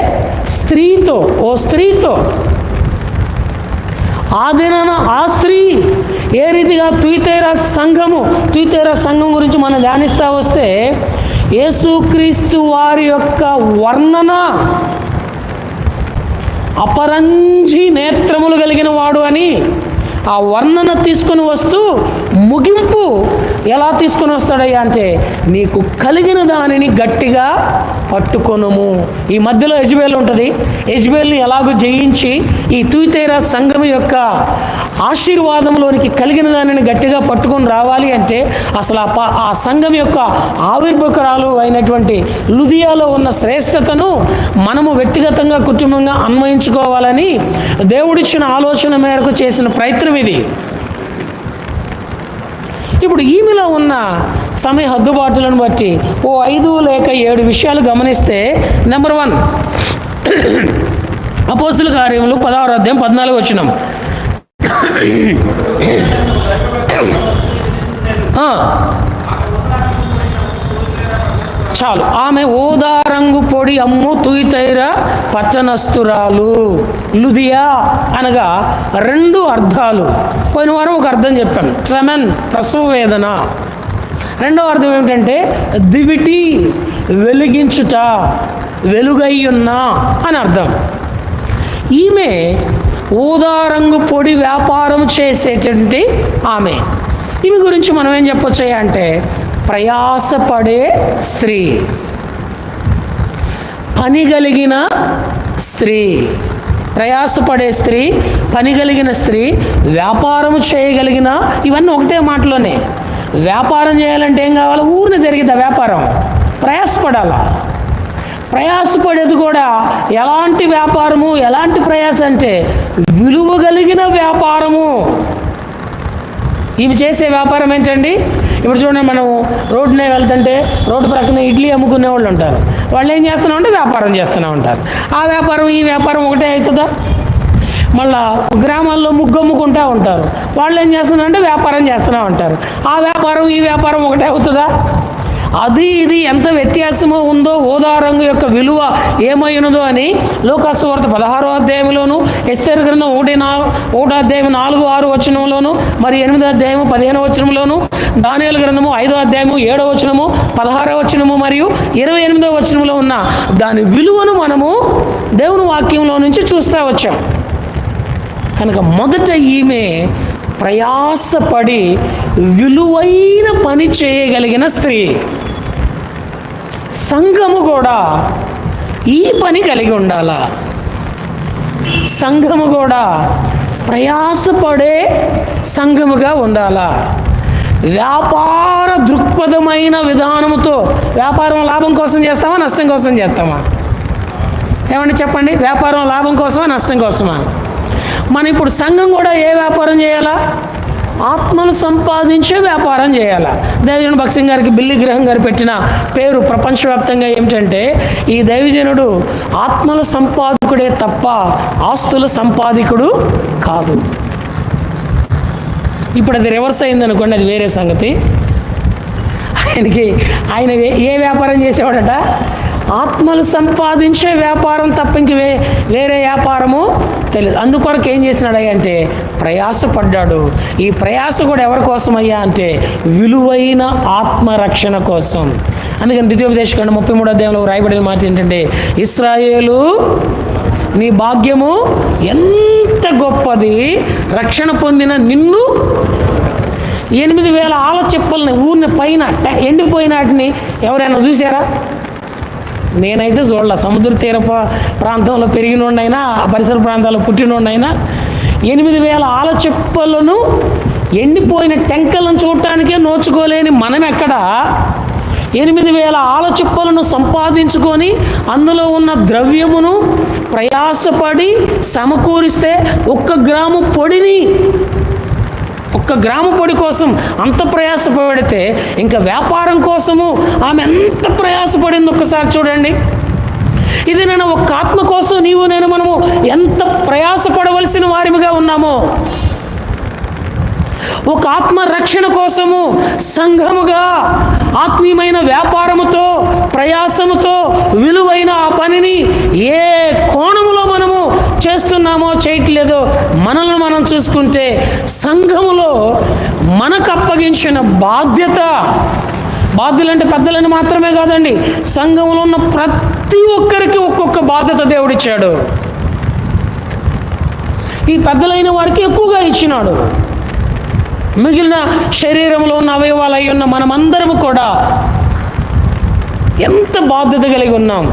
స్త్రీతో. ఓ స్త్రీతో. ఆ దినాన ఆ స్త్రీ ఏ రీతిగా తుయితైరా సంఘం గురించి మనం ధ్యానిస్తూ వస్తే యేసుక్రీస్తు వారి యొక్క వర్ణన, అపరంజి నేత్రములు కలిగిన వాడు అని ఆ వర్ణన తీసుకొని వస్తూ ముగింపు ఎలా తీసుకొని వస్తాడయ్యా అంటే నీకు కలిగిన దానిని గట్టిగా పట్టుకొనుము. ఈ మధ్యలో యెజబెల్ ఉంటుంది. యెజబెల్ని ఎలాగో జయించి ఈ తుయితైరా సంఘం యొక్క ఆశీర్వాదంలోనికి కలిగిన దానిని గట్టిగా పట్టుకొని రావాలి అంటే అసలు ఆ సంఘం యొక్క ఆవిర్భకురాలు అయినటువంటి లుదియాలో ఉన్న శ్రేష్టతను మనము వ్యక్తిగతంగా కుటుంబంగా అన్వయించుకోవాలని దేవుడిచ్చిన ఆలోచన మేరకు చేసిన ప్రయత్నం ఇది. ఇప్పుడు ఈమెలో ఉన్న సమయ హద్దుబాటులను బట్టి ఓ 5 లేక 7 విషయాలు గమనిస్తే, నెంబర్ 1 అపోస్తుల కార్యములు 16వ అధ్యాయం 14వ వచనం. చాలు. ఆమె ఊదా రంగు పొడి అమ్ము తుయితైరా పట్టణస్థురాలు. లుదియా అనగా 2 అర్థాలు. పోయిన వారం ఒక అర్థం చెప్పాను, ట్రెమెన్, ప్రసవ వేదన. రెండవ అర్థం ఏమిటంటే దివిటి, వెలిగించుట, వెలుగయ్యున్న అని అర్థం. ఈమె ఊదా రంగు పొడి వ్యాపారం చేసేటువంటి ఆమె. ఈమె గురించి మనం ఏం చెప్పొచ్చు అంటే ప్రయాసపడే స్త్రీ, పని కలిగిన స్త్రీ. ప్రయాసపడే స్త్రీ, పని కలిగిన స్త్రీ, వ్యాపారం చేయగలిగిన, ఇవన్నీ ఒకటే మాటలోనే. వ్యాపారం చేయాలంటే ఏం కావాలి? ఊరిని జరిగిద్దా వ్యాపారం? ప్రయాసపడాలా. ప్రయాసపడేది కూడా ఎలాంటి వ్యాపారము, ఎలాంటి ప్రయాస అంటే విలువ కలిగిన వ్యాపారము. ఇవి చేసే వ్యాపారం ఏంటండి? ఇప్పుడు చూడండి, మనం రోడ్డునే వెళ్తుంటే రోడ్డు ప్రక్కన ఇడ్లీ అమ్ముకునే వాళ్ళు ఉంటారు. వాళ్ళు ఏం చేస్తున్నామంటే వ్యాపారం చేస్తూనే ఉంటారు. ఆ వ్యాపారం ఈ వ్యాపారం ఒకటే అవుతుందా? మళ్ళా గ్రామాల్లో ముగ్గు అమ్ముకుంటూ ఉంటారు. వాళ్ళు ఏం చేస్తున్నారంటే వ్యాపారం చేస్తూనే ఉంటారు. ఆ వ్యాపారం ఈ వ్యాపారం ఒకటే అవుతుందా? అది ఇది ఎంత వ్యత్యాసమో ఉందో, ఊదా రంగు యొక్క విలువ ఏమైనదో అని లూకాసు సువార్త 16వ అధ్యాయంలోను, ఎస్తేరు గ్రంథం 1 అధ్యాయం 4-6 వచనంలోను, మరి 8వ అధ్యాయం 15వ వచనంలోను, దానియేలు గ్రంథము 5వ అధ్యాయము 7వ వచనము, 16వ వచనము మరియు 28వ వచనంలో ఉన్న దాని విలువను మనము దేవుని వాక్యంలో నుంచి చూస్తూ వచ్చాం. కనుక మొదట ఈమె ప్రయాసపడి విలువైన పని చేయగలిగిన స్త్రీ. సంఘము కూడా ఈ పని కలిగి ఉండాలా. సంఘము కూడా ప్రయాసపడే సంఘముగా ఉండాలా. వ్యాపార దృక్పథమైన విధానముతో. వ్యాపారం లాభం కోసం చేస్తామా, నష్టం కోసం చేస్తామా? ఏమండి చెప్పండి. వ్యాపారం లాభం కోసమా, నష్టం కోసమా? మనం ఇప్పుడు సంఘం కూడా ఏ వ్యాపారం చేయాలా? ఆత్మను సంపాదించే వ్యాపారం చేయాలా. దైవజనుడు భక్త్ సింగ్ గారికి బిల్లీ గ్రహం గారు పెట్టిన పేరు ప్రపంచవ్యాప్తంగా ఏమిటంటే, ఈ దైవజనుడు ఆత్మల సంపాదకుడే తప్ప ఆస్తుల సంపాదకుడు కాదు. ఇప్పుడు అది రివర్స్ అయిందనుకోండి, అది వేరే సంగతి. ఆయన ఏ వ్యాపారం చేసేవాడట? ఆత్మలు సంపాదించే వ్యాపారం తప్ప ఇంక వేరే వ్యాపారము తెలియదు. అందుకొరకు ఏం చేసినాడయ్యా అంటే ప్రయాసపడ్డాడు. ఈ ప్రయాస కూడా ఎవరి కోసం అయ్యా అంటే విలువైన ఆత్మరక్షణ కోసం. అందుకని ద్వితీయోపదేశకాండం 33వ అధ్యాయంలో రాయబడిన మాట ఏంటంటే, ఇశ్రాయేలు నీ భాగ్యము ఎంత గొప్పది, రక్షణ పొందిన నిన్ను 8,000 ఆల చెప్పుల్ని ఊరిని పైన ఎండిపోయిన వాటిని ఎవరైనా చూసారా? నేనైతే చూడాల. సముద్ర తీర ప్రాంతంలో పెరిగినోడైనా, పరిసర ప్రాంతాల్లో పుట్టినోడైనా 8,000 ఆల చెప్పులను, ఎండిపోయిన టెంకలను చూడటానికే నోచుకోలేని మనం ఎక్కడ 8,000 ఆల చెప్పులను సంపాదించుకొని అందులో ఉన్న ద్రవ్యమును ప్రయాసపడి సమకూరిస్తే 1 గ్రాము పొడిని, 1 గ్రాము పొడి కోసం అంత ప్రయాసపడితే ఇంకా వ్యాపారం కోసము ఆమె ఎంత ప్రయాసపడింది ఒక్కసారి చూడండి. ఇది నేను ఒక ఆత్మ కోసం నేను మనము ఎంత ప్రయాసపడవలసిన వారిగా ఉన్నామో, ఒక ఆత్మ రక్షణ కోసము సంఘముగా ఆత్మీయమైన వ్యాపారముతో, ప్రయాసముతో విలువైన ఆ పనిని ఏ కోణములో మనము చేస్తున్నామో చేయట్లేదో మనల్ని మనం చూసుకుంటే, సంఘములో మనకు అప్పగించిన బాధ్యులంటే పెద్దలని మాత్రమే కాదండి, సంఘంలో ఉన్న ప్రతి ఒక్కరికి ఒక్కొక్క బాధ్యత దేవుడిచ్చాడు. ఈ పెద్దలైన వారికి ఎక్కువగా ఇచ్చినాడు. మిగిలిన శరీరంలో ఉన్న అవయవాలు అయి ఉన్న మనమందరము కూడా ఎంత బాధ్యత కలిగి ఉన్నాం.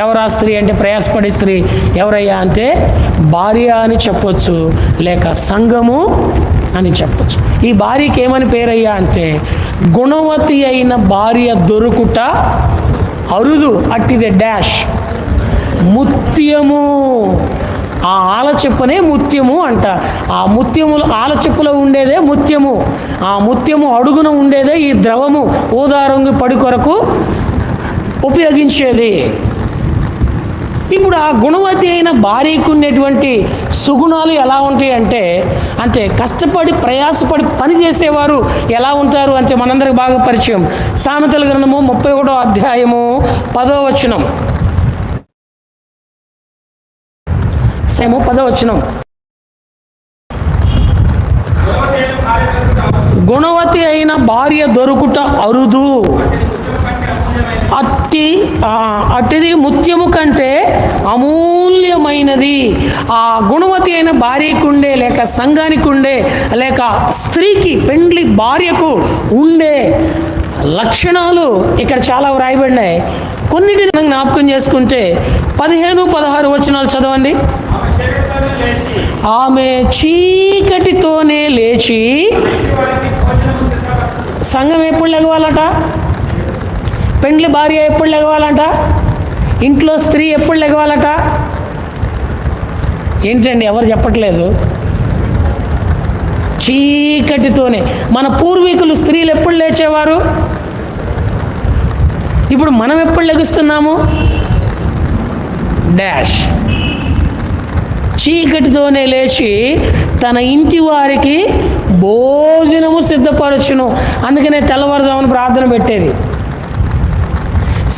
ఎవరా స్త్రీ అంటే, ప్రయాసపడే స్త్రీ ఎవరయ్యా అంటే భార్య అని చెప్పొచ్చు, లేక సంఘము అని చెప్పొచ్చు. ఈ భార్యకి ఏమని పేరయ్యా అంటే, గుణవతి అయిన భార్య దొరుకుట అరుదు, అట్టిదే డాష్ ముత్యము. ఆ ఆలచెప్పునే ముత్యము అంట. ఆ ముత్యములు ఆలచెప్పులో ఉండేదే ముత్యము. ఆ ముత్యము అడుగున ఉండేదే ఈ ద్రవము ఊదా రంగు పడి కొరకు ఉపయోగించేది. ఇప్పుడు ఆ గుణవతి అయిన భార్యకు ఉండేటువంటి సుగుణాలు ఎలా ఉంటాయి అంటే కష్టపడి ప్రయాసపడి పని చేసేవారు ఎలా ఉంటారు అంటే మనందరికి బాగా పరిచయం. సామెతల గ్రంథము 31వ అధ్యాయము 10వ వచనం. 10వ వచనం. గుణవతి అయిన భార్య దొరుకుట అరుదు, అట్టిది ముత్యము కంటే అమూల్యమైనది. ఆ గుణవతి అయిన భార్యకు ఉండే, లేక సంఘానికి ఉండే, లేక స్త్రీకి పెండ్లి భార్యకు ఉండే లక్షణాలు ఇక్కడ చాలా వ్రాయబడినాయి. కొన్నిటిని జ్ఞాపకం చేసుకుంటే 15-16 వచనాలు చదవండి. ఆమె చీకటితోనే లేచి, సంఘం ఎప్పుడు లెగవాలట? పెండ్లి భార్య ఎప్పుడు లెగవాలట? ఇంట్లో స్త్రీ ఎప్పుడు లెగవాలట? ఏంటండి ఎవరు చెప్పట్లేదు? చీకటితోనే. మన పూర్వీకులు స్త్రీలు ఎప్పుడు లేచేవారు? ఇప్పుడు మనం ఎప్పుడు లెగుస్తున్నాము? డాష్. చీకటితోనే లేచి తన ఇంటి వారికి భోజనము సిద్ధపరచును. అందుకనే తెల్లవారుజామున ప్రార్థన పెట్టేది.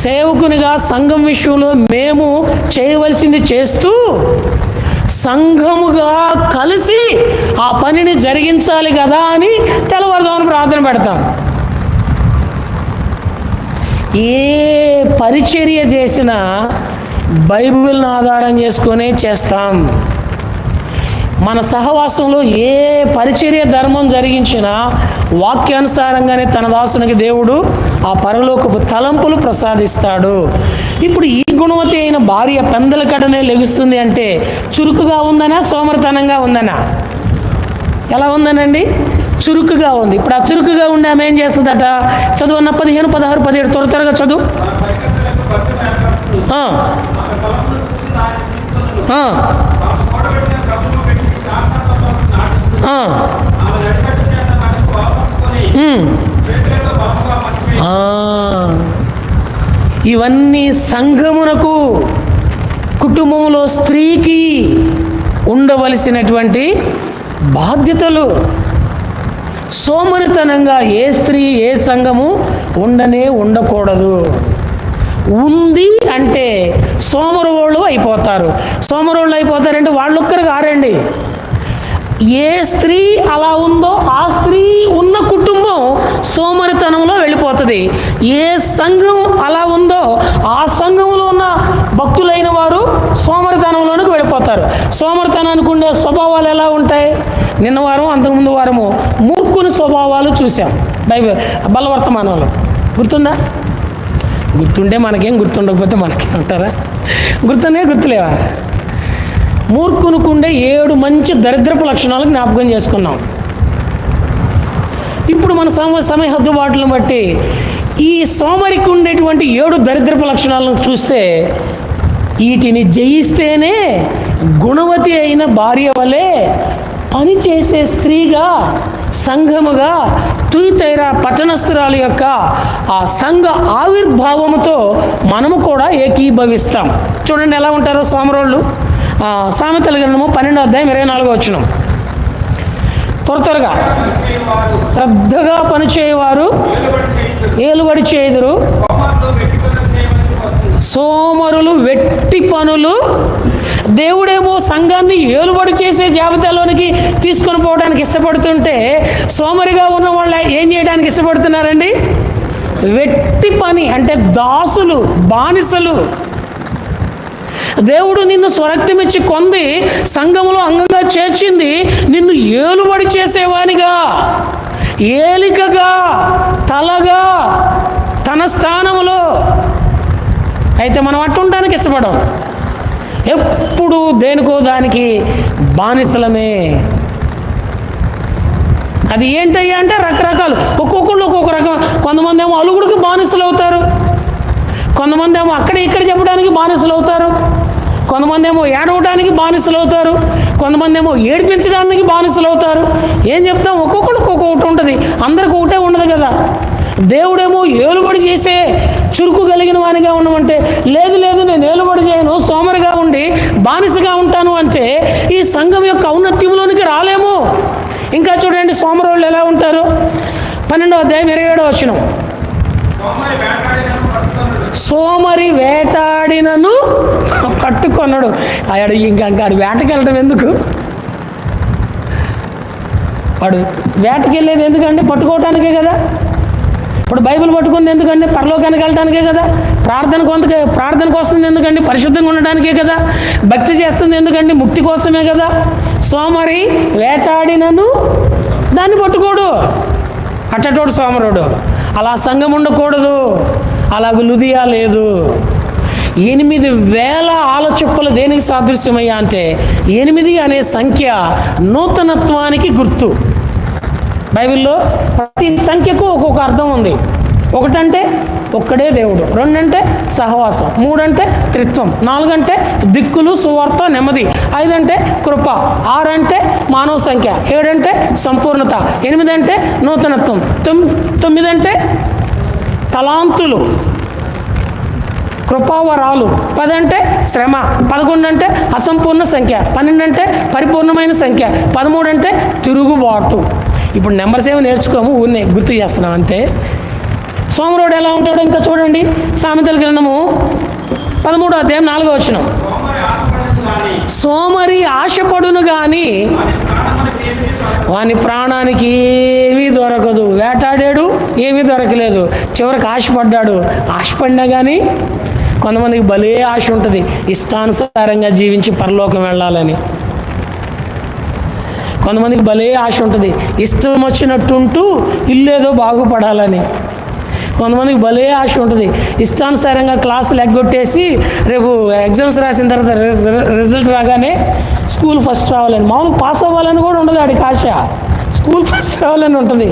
సేవకునిగా సంఘం విషయంలో మేము చేయవలసింది చేస్తూ సంఘముగా కలిసి ఆ పనిని జరిగించాలి కదా అని తెల్లవారుజామున ప్రార్థన పెడతాం. ఏ పరిచర్య చేసినా బైబిల్ని ఆధారం చేసుకునే చేస్తాం. మన సహవాసంలో ఏ పరిచర్య ధర్మం జరిగించినా వాక్యానుసారంగానే తన దాసునికి దేవుడు ఆ పరలోకపు తలంపులు ప్రసాదిస్తాడు. ఇప్పుడు ఈ గుణవతి అయిన భార్య పెందల కడనే లెగుస్తుంది అంటే చురుకుగా ఉందనా, సోమరితనంగా ఉందనా? ఎలా ఉందనండి? చురుకుగా ఉంది. ఇప్పుడు ఆ చురుకుగా ఉండి ఆమె ఏం చేస్తుందట? చదువు 15, 16, 17 త్వరగా చదువు. ఇవన్నీ సంఘమునకు, కుటుంబంలో స్త్రీకి ఉండవలసినటువంటి బాధ్యతలు. సోమరితనంగా ఏ స్త్రీ ఏ సంఘము ఉండకూడదు. ఉంది అంటే సోమరోళ్ళు అయిపోతారు. సోమరోళ్ళు అయిపోతారంటే వాళ్ళొక్కరు కారండి. ఏ స్త్రీ అలా ఉందో ఆ స్త్రీ ఉన్న కుటుంబం సోమరితనంలో వెళ్ళిపోతుంది. ఏ సంఘం అలా ఉందో ఆ సంఘంలో ఉన్న భక్తులైన వారు సోమరితనంలోనికి వెళ్ళిపోతారు. సోమరితనానికి ఉండే స్వభావాలు ఎలా ఉంటాయి? నిన్న వారం అంతకుముందు వారము మూర్ఖుని స్వభావాలు చూసాం బలవర్తమానంలో. గుర్తుందా? గుర్తుంటే మనకేం, గుర్తుండకపోతే మనకేం అంటారా? గుర్తులేవా? మూర్ఖునుకుండే 7 మంచి దరిద్రపు లక్షణాలు జ్ఞాపకం చేసుకున్నాం. ఇప్పుడు మన సమయ హద్దుబాటులను బట్టి ఈ సోమరికి ఉండేటువంటి 7 దరిద్రపు లక్షణాలను చూస్తే వీటిని జయిస్తేనే గుణవతి అయిన భార్య వలె పనిచేసే స్త్రీగా, సంఘముగా, తుయితైరా పట్టణస్థురాల యొక్క ఆ సంఘ ఆవిర్భావముతో మనము కూడా ఏకీభవిస్తాం. చూడండి ఎలా ఉంటారో సోమరోళ్ళు. సామెతల గ్రంథము 12:24 త్వరగా. శ్రద్ధగా పనిచేయవారు ఏలుబడి చేయుదురు, సోమరులు వెట్టి పనులు. దేవుడేమో సంఘాన్ని ఏలుబడి చేసే జాబితాలోనికి తీసుకొని పోవడానికి ఇష్టపడుతుంటే సోమరిగా ఉన్న వాళ్ళు ఏం చేయడానికి ఇష్టపడుతున్నారండి? వెట్టి పని అంటే దాసులు, బానిసలు. దేవుడు నిన్ను స్వరక్తమిచ్చి కొంది, సంఘములో అంగంగా చేర్చింది నిన్ను ఏలుబడి చేసేవానిగా, ఏలికగా, తలగా, తన స్థానములో. అయితే మనం అట్టుండడానికి ఇష్టపడం. ఎప్పుడు దేనికో దానికి బానిసలమే. అది ఏంటయ్యా అంటే రకరకాలు, ఒక్కొక్కళ్ళు ఒక్కొక్క రకం. కొంతమంది ఏమో అలుగుడికి బానిసలు అవుతారు, కొంతమంది ఏమో అక్కడ ఇక్కడ చెప్పడానికి బానిసలు అవుతారు, కొంతమంది ఏమో ఏడవడానికి బానిసలు అవుతారు, కొంతమంది ఏమో ఏడిపించడానికి బానిసలు అవుతారు. ఏం చెప్తాం? ఒక్కొక్కడికి ఒక్కొక్కటి ఉంటుంది, అందరికి ఒకటే ఉండదు కదా. దేవుడేమో ఏలుబడి చేసే చురుకు కలిగిన వానిగా ఉండమంటే లేదు నేను ఏలుబడి చేయను, సోమరిగా ఉండి బానిసగా ఉంటాను అంటే ఈ సంఘం యొక్క ఔన్నత్యంలోనికి రాలేము. ఇంకా చూడండి సోమరోళ్ళు ఎలా ఉంటారు. 12:27 సోమరి వేటాడినను పట్టుకొన్నాడు. ఆడు ఇంకా వేటకి వెళ్ళడం ఎందుకు? వాడు వేటకి వెళ్ళేది ఎందుకంటే పట్టుకోవటానికే కదా. ఇప్పుడు బైబిల్ పట్టుకుంది ఎందుకంటే పరలోకానికి వెళ్ళటానికే కదా. ప్రార్థనకు వస్తుంది ఎందుకంటే పరిశుద్ధంగా ఉండడానికే కదా. భక్తి చేస్తుంది ఎందుకంటే ముక్తి కోసమే కదా. సోమరి వేటాడినను దాన్ని పట్టుకోడు, అట్టటోడు సోమరుడు. అలా సంఘం ఉండకూడదు. అలాగ లుదియా లేదు. 8,000 ఆలచుప్పలు దేనికి సాదృశ్యమయ్యా అంటే 8 అనే సంఖ్య నూతనత్వానికి గుర్తు. బైబిల్లో ప్రతి సంఖ్యకు ఒక్కొక్క అర్థం ఉంది. 1 అంటే ఒక్కడే దేవుడు, 2 అంటే సహవాసం, 3 అంటే త్రిత్వం, 4 అంటే దిక్కులు, సువార్త, నెమ్మది, 5 అంటే కృప, 6 అంటే మానవ సంఖ్య, 7 అంటే సంపూర్ణత, 8 అంటే నూతనత్వం, 9 అంటే తలాంతులు, కృపావరాలు, 10 అంటే శ్రమ, 11 అంటే అసంపూర్ణ సంఖ్య, 12 అంటే పరిపూర్ణమైన సంఖ్య, 13 అంటే తిరుగుబాటు. ఇప్పుడు నెంబర్స్ ఏమో నేర్చుకోము, ఊరినే గుర్తు చేస్తున్నాం అంతే. సోమరోడు ఎలా ఉంటాడో ఇంకా చూడండి. సామెతల గ్రంథము 13వ అధ్యాయం 4వ వచనం. సోమరి ఆశపడును కానీ వాని ప్రాణానికి ఏమీ దొరకదు. వేటాడాడు, ఏమీ దొరకలేదు. చివరికి ఆశపడ్డాడు. ఆశపడినా కానీ కొంతమందికి భలే ఆశ ఉంటుంది, ఇష్టానుసారంగా జీవించి పరలోకం వెళ్ళాలని. కొంతమందికి భలే ఆశ ఉంటుంది, ఇష్టం వచ్చినట్టుంటూ ఇల్లేదో బాగుపడాలని. కొంతమందికి భలే ఆశ ఉంటుంది, ఇష్టానుసారంగా క్లాసులు ఎగ్గొట్టేసి రేపు ఎగ్జామ్స్ రాసిన తర్వాత రిజల్ట్ రాగానే స్కూల్ ఫస్ట్ రావాలని. మామూలుగా పాస్ అవ్వాలని కూడా ఉండదు ఆడికి ఆశ, స్కూల్ ఫస్ట్ రావాలని ఉంటుంది.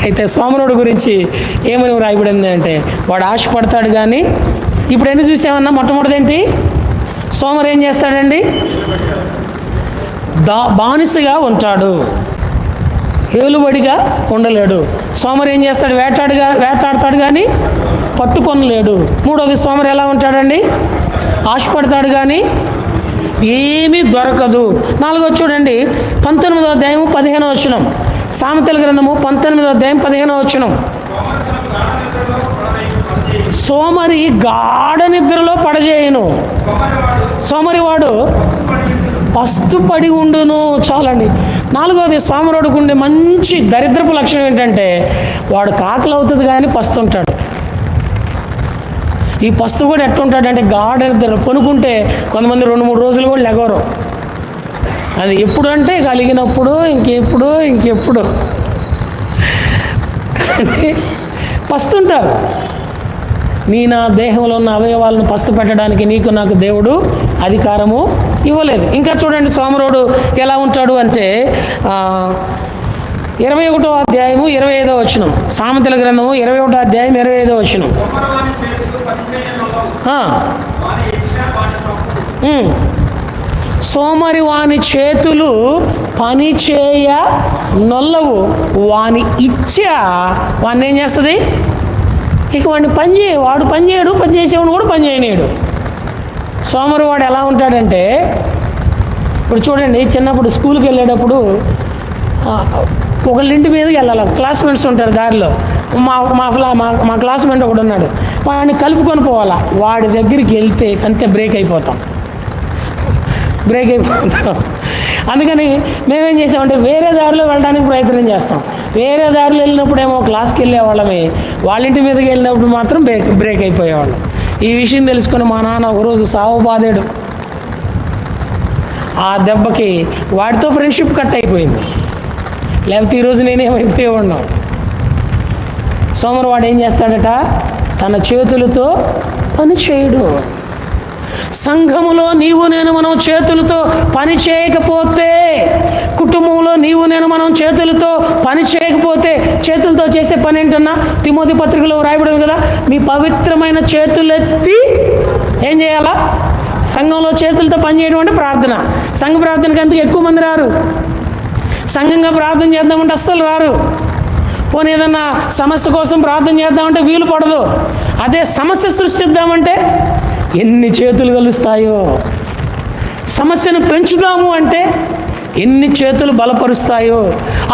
అయితే సోమరుడు గురించి ఏమని రాయబడింది అంటే వాడు ఆశపడతాడు కానీ, ఇప్పుడు ఎన్ని చూసామన్నా, మొట్టమొదటి ఏంటి, సోమరు ఏం చేస్తాడండి, బానిసగా ఉంటాడు, ఏలుబడిగా ఉండలేడు. సోమరు ఏం చేస్తాడు, వేటాడతాడు కానీ పట్టుకొనలేడు. మూడవది, సోమరు ఎలా ఉంటాడండి, ఆశపడతాడు కానీ ఏమీ దొరకదు. 4వ చూడండి, 19వ అధ్యాయం 15వ వచనం. సామెతల గ్రంథము 19వ అధ్యాయం 15వ వచనం. సోమరి గాఢ నిద్రలో పడజేయును, సోమరివాడు పస్తుపడి ఉండును. చాలండి. 4వది, సోమరుడికి ఉండే మంచి దరిద్రపు లక్షణం ఏంటంటే వాడు కాకలు అవుతుంది కానీ పస్తుంటాడు. ఈ పస్తు కూడా ఎట్టుంటాడంటే గాఢ నిద్ర, కొనుక్కుంటే కొంతమంది 2-3 రోజులు కూడా లెగవరు. అది ఎప్పుడు అంటే కలిగినప్పుడు, ఇంకెప్పుడు పస్తుంటారు. నా దేహంలో ఉన్న అవయవాలను పస్తు పెట్టడానికి నీకు నాకు దేవుడు అధికారము ఇవ్వలేదు. ఇంకా చూడండి సోమరుడు ఎలా ఉంటాడు అంటే 21వ అధ్యాయము 25వ వచనం. సామెతల గ్రంథము 21వ అధ్యాయం 25వ వచనం. సోమరి వాని చేతులు పని చేయ నొల్లవు, వాని ఇచ్చ వాడిని ఏం చేస్తుంది, ఇక వాడిని వాడు పని చేయడు, పని చేసేవాడు కూడా పని చేయలేడు. సోమరు వాడు ఎలా ఉంటాడంటే, ఇప్పుడు చూడండి, చిన్నప్పుడు స్కూల్కి వెళ్ళేటప్పుడు ఒకళ్ళ ఇంటి మీదకి వెళ్ళాలి, క్లాస్మేట్స్ ఉంటారు దారిలో. మా క్లాస్మేట్ ఒకడు ఉన్నాడు, వాడిని కలుపుకొని పోవాలా. వాడి దగ్గరికి వెళ్తే అంతే బ్రేక్ అయిపోతాం. అందుకని మేమేం చేసామంటే వేరే దారిలో వెళ్ళడానికి ప్రయత్నం చేస్తాం. వేరే దారిలో వెళ్ళినప్పుడేమో క్లాస్కి వెళ్ళేవాళ్ళమే, వాళ్ళ ఇంటి మీదకి వెళ్ళినప్పుడు మాత్రం బ్రేక్ అయిపోయేవాళ్ళం. ఈ విషయం తెలుసుకొని మా నాన్న ఒకరోజు సావు బాధాడు. ఆ దెబ్బకి వాడితో ఫ్రెండ్షిప్ కట్ అయిపోయింది, లేకపోతే ఈరోజు నేనేమైపోయేవాడినా. సోమరు వాడు ఏం చేస్తాడట, తన చేతులతో పని చేయడు. సంఘములో మనం చేతులతో పని చేయకపోతే, కుటుంబంలో మనం చేతులతో పని చేయకపోతే, చేతులతో చేసే పని ఏంటన్నా తిమోతి పత్రికలో రాయబడింది కదా, మీ పవిత్రమైన చేతులెత్తి ఏం చేయాలా, సంఘంలో చేతులతో పని చేయడం అంటే ప్రార్థన. సంఘ ప్రార్థనకి అంతకు ఎక్కువ మంది రారు. సంఘంగా ప్రార్థన చేద్దామంటే అస్సలు రారు. పోనీ ఏదన్నా సమస్య కోసం ప్రార్థన చేద్దామంటే వీలు పడదు. అదే సమస్య సృష్టిద్దామంటే ఎన్ని చేతులు కలుస్తాయో. సమస్యను పెంచుదాము అంటే ఎన్ని చేతులు బలపరుస్తాయో.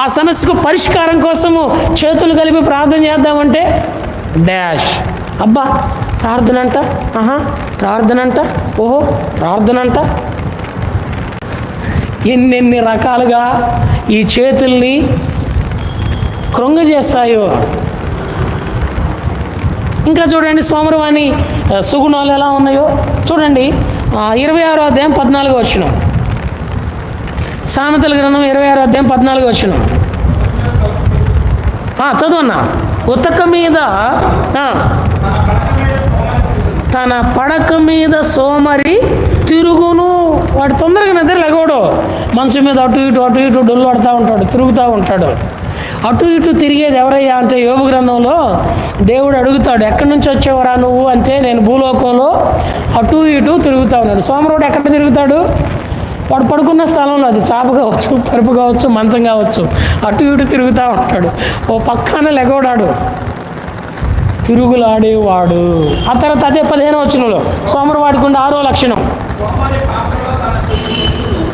ఆ సమస్యకు పరిష్కారం కోసము చేతులు కలిపి ప్రార్థన చేద్దామంటే డాష్, అబ్బా ప్రార్థన అంట, ప్రార్థన అంట, ఓహో ప్రార్థన అంట. ఎన్నెన్ని రకాలుగా ఈ చేతుల్ని కృంగజేస్తాయో. ఇంకా చూడండి సోమరవాణి సుగుణాలు ఎలా ఉన్నాయో చూడండి. 26వ అధ్యాయం 14వ వచనం. సామెతల గ్రంథం 26వ అధ్యాయం 14వ వచనం. చదువు అన్నా. ఉతక మీద తన పడక మీద సోమరి తిరుగును. వాడు తొందరగా నిద్ర లెగవడు. మంచం మీద అటు ఇటు డొల్లు పడుతూ ఉంటాడు, తిరుగుతూ ఉంటాడు. అటు ఇటు తిరిగేది ఎవరయ్యా అంటే యోబు గ్రంథంలో దేవుడు అడుగుతాడు, ఎక్కడి నుంచి వచ్చేవరా నువ్వు అంటే, నేను భూలోకంలో అటు ఇటు తిరుగుతూ ఉన్నాడు. సోమరుడు ఎక్కడ తిరుగుతాడు? వాడు పడుకున్న స్థలంలో, అది చాప కావచ్చు, పరుపు కావచ్చు, మంచం కావచ్చు, అటు ఇటు తిరుగుతూ ఉంటాడు. ఓ పక్కన లెగవడాడు, తిరుగులాడేవాడు. ఆ తర్వాత అదే 15వ వచనంలో సోమరు వాడికి ఉండే 6వ లక్షణం,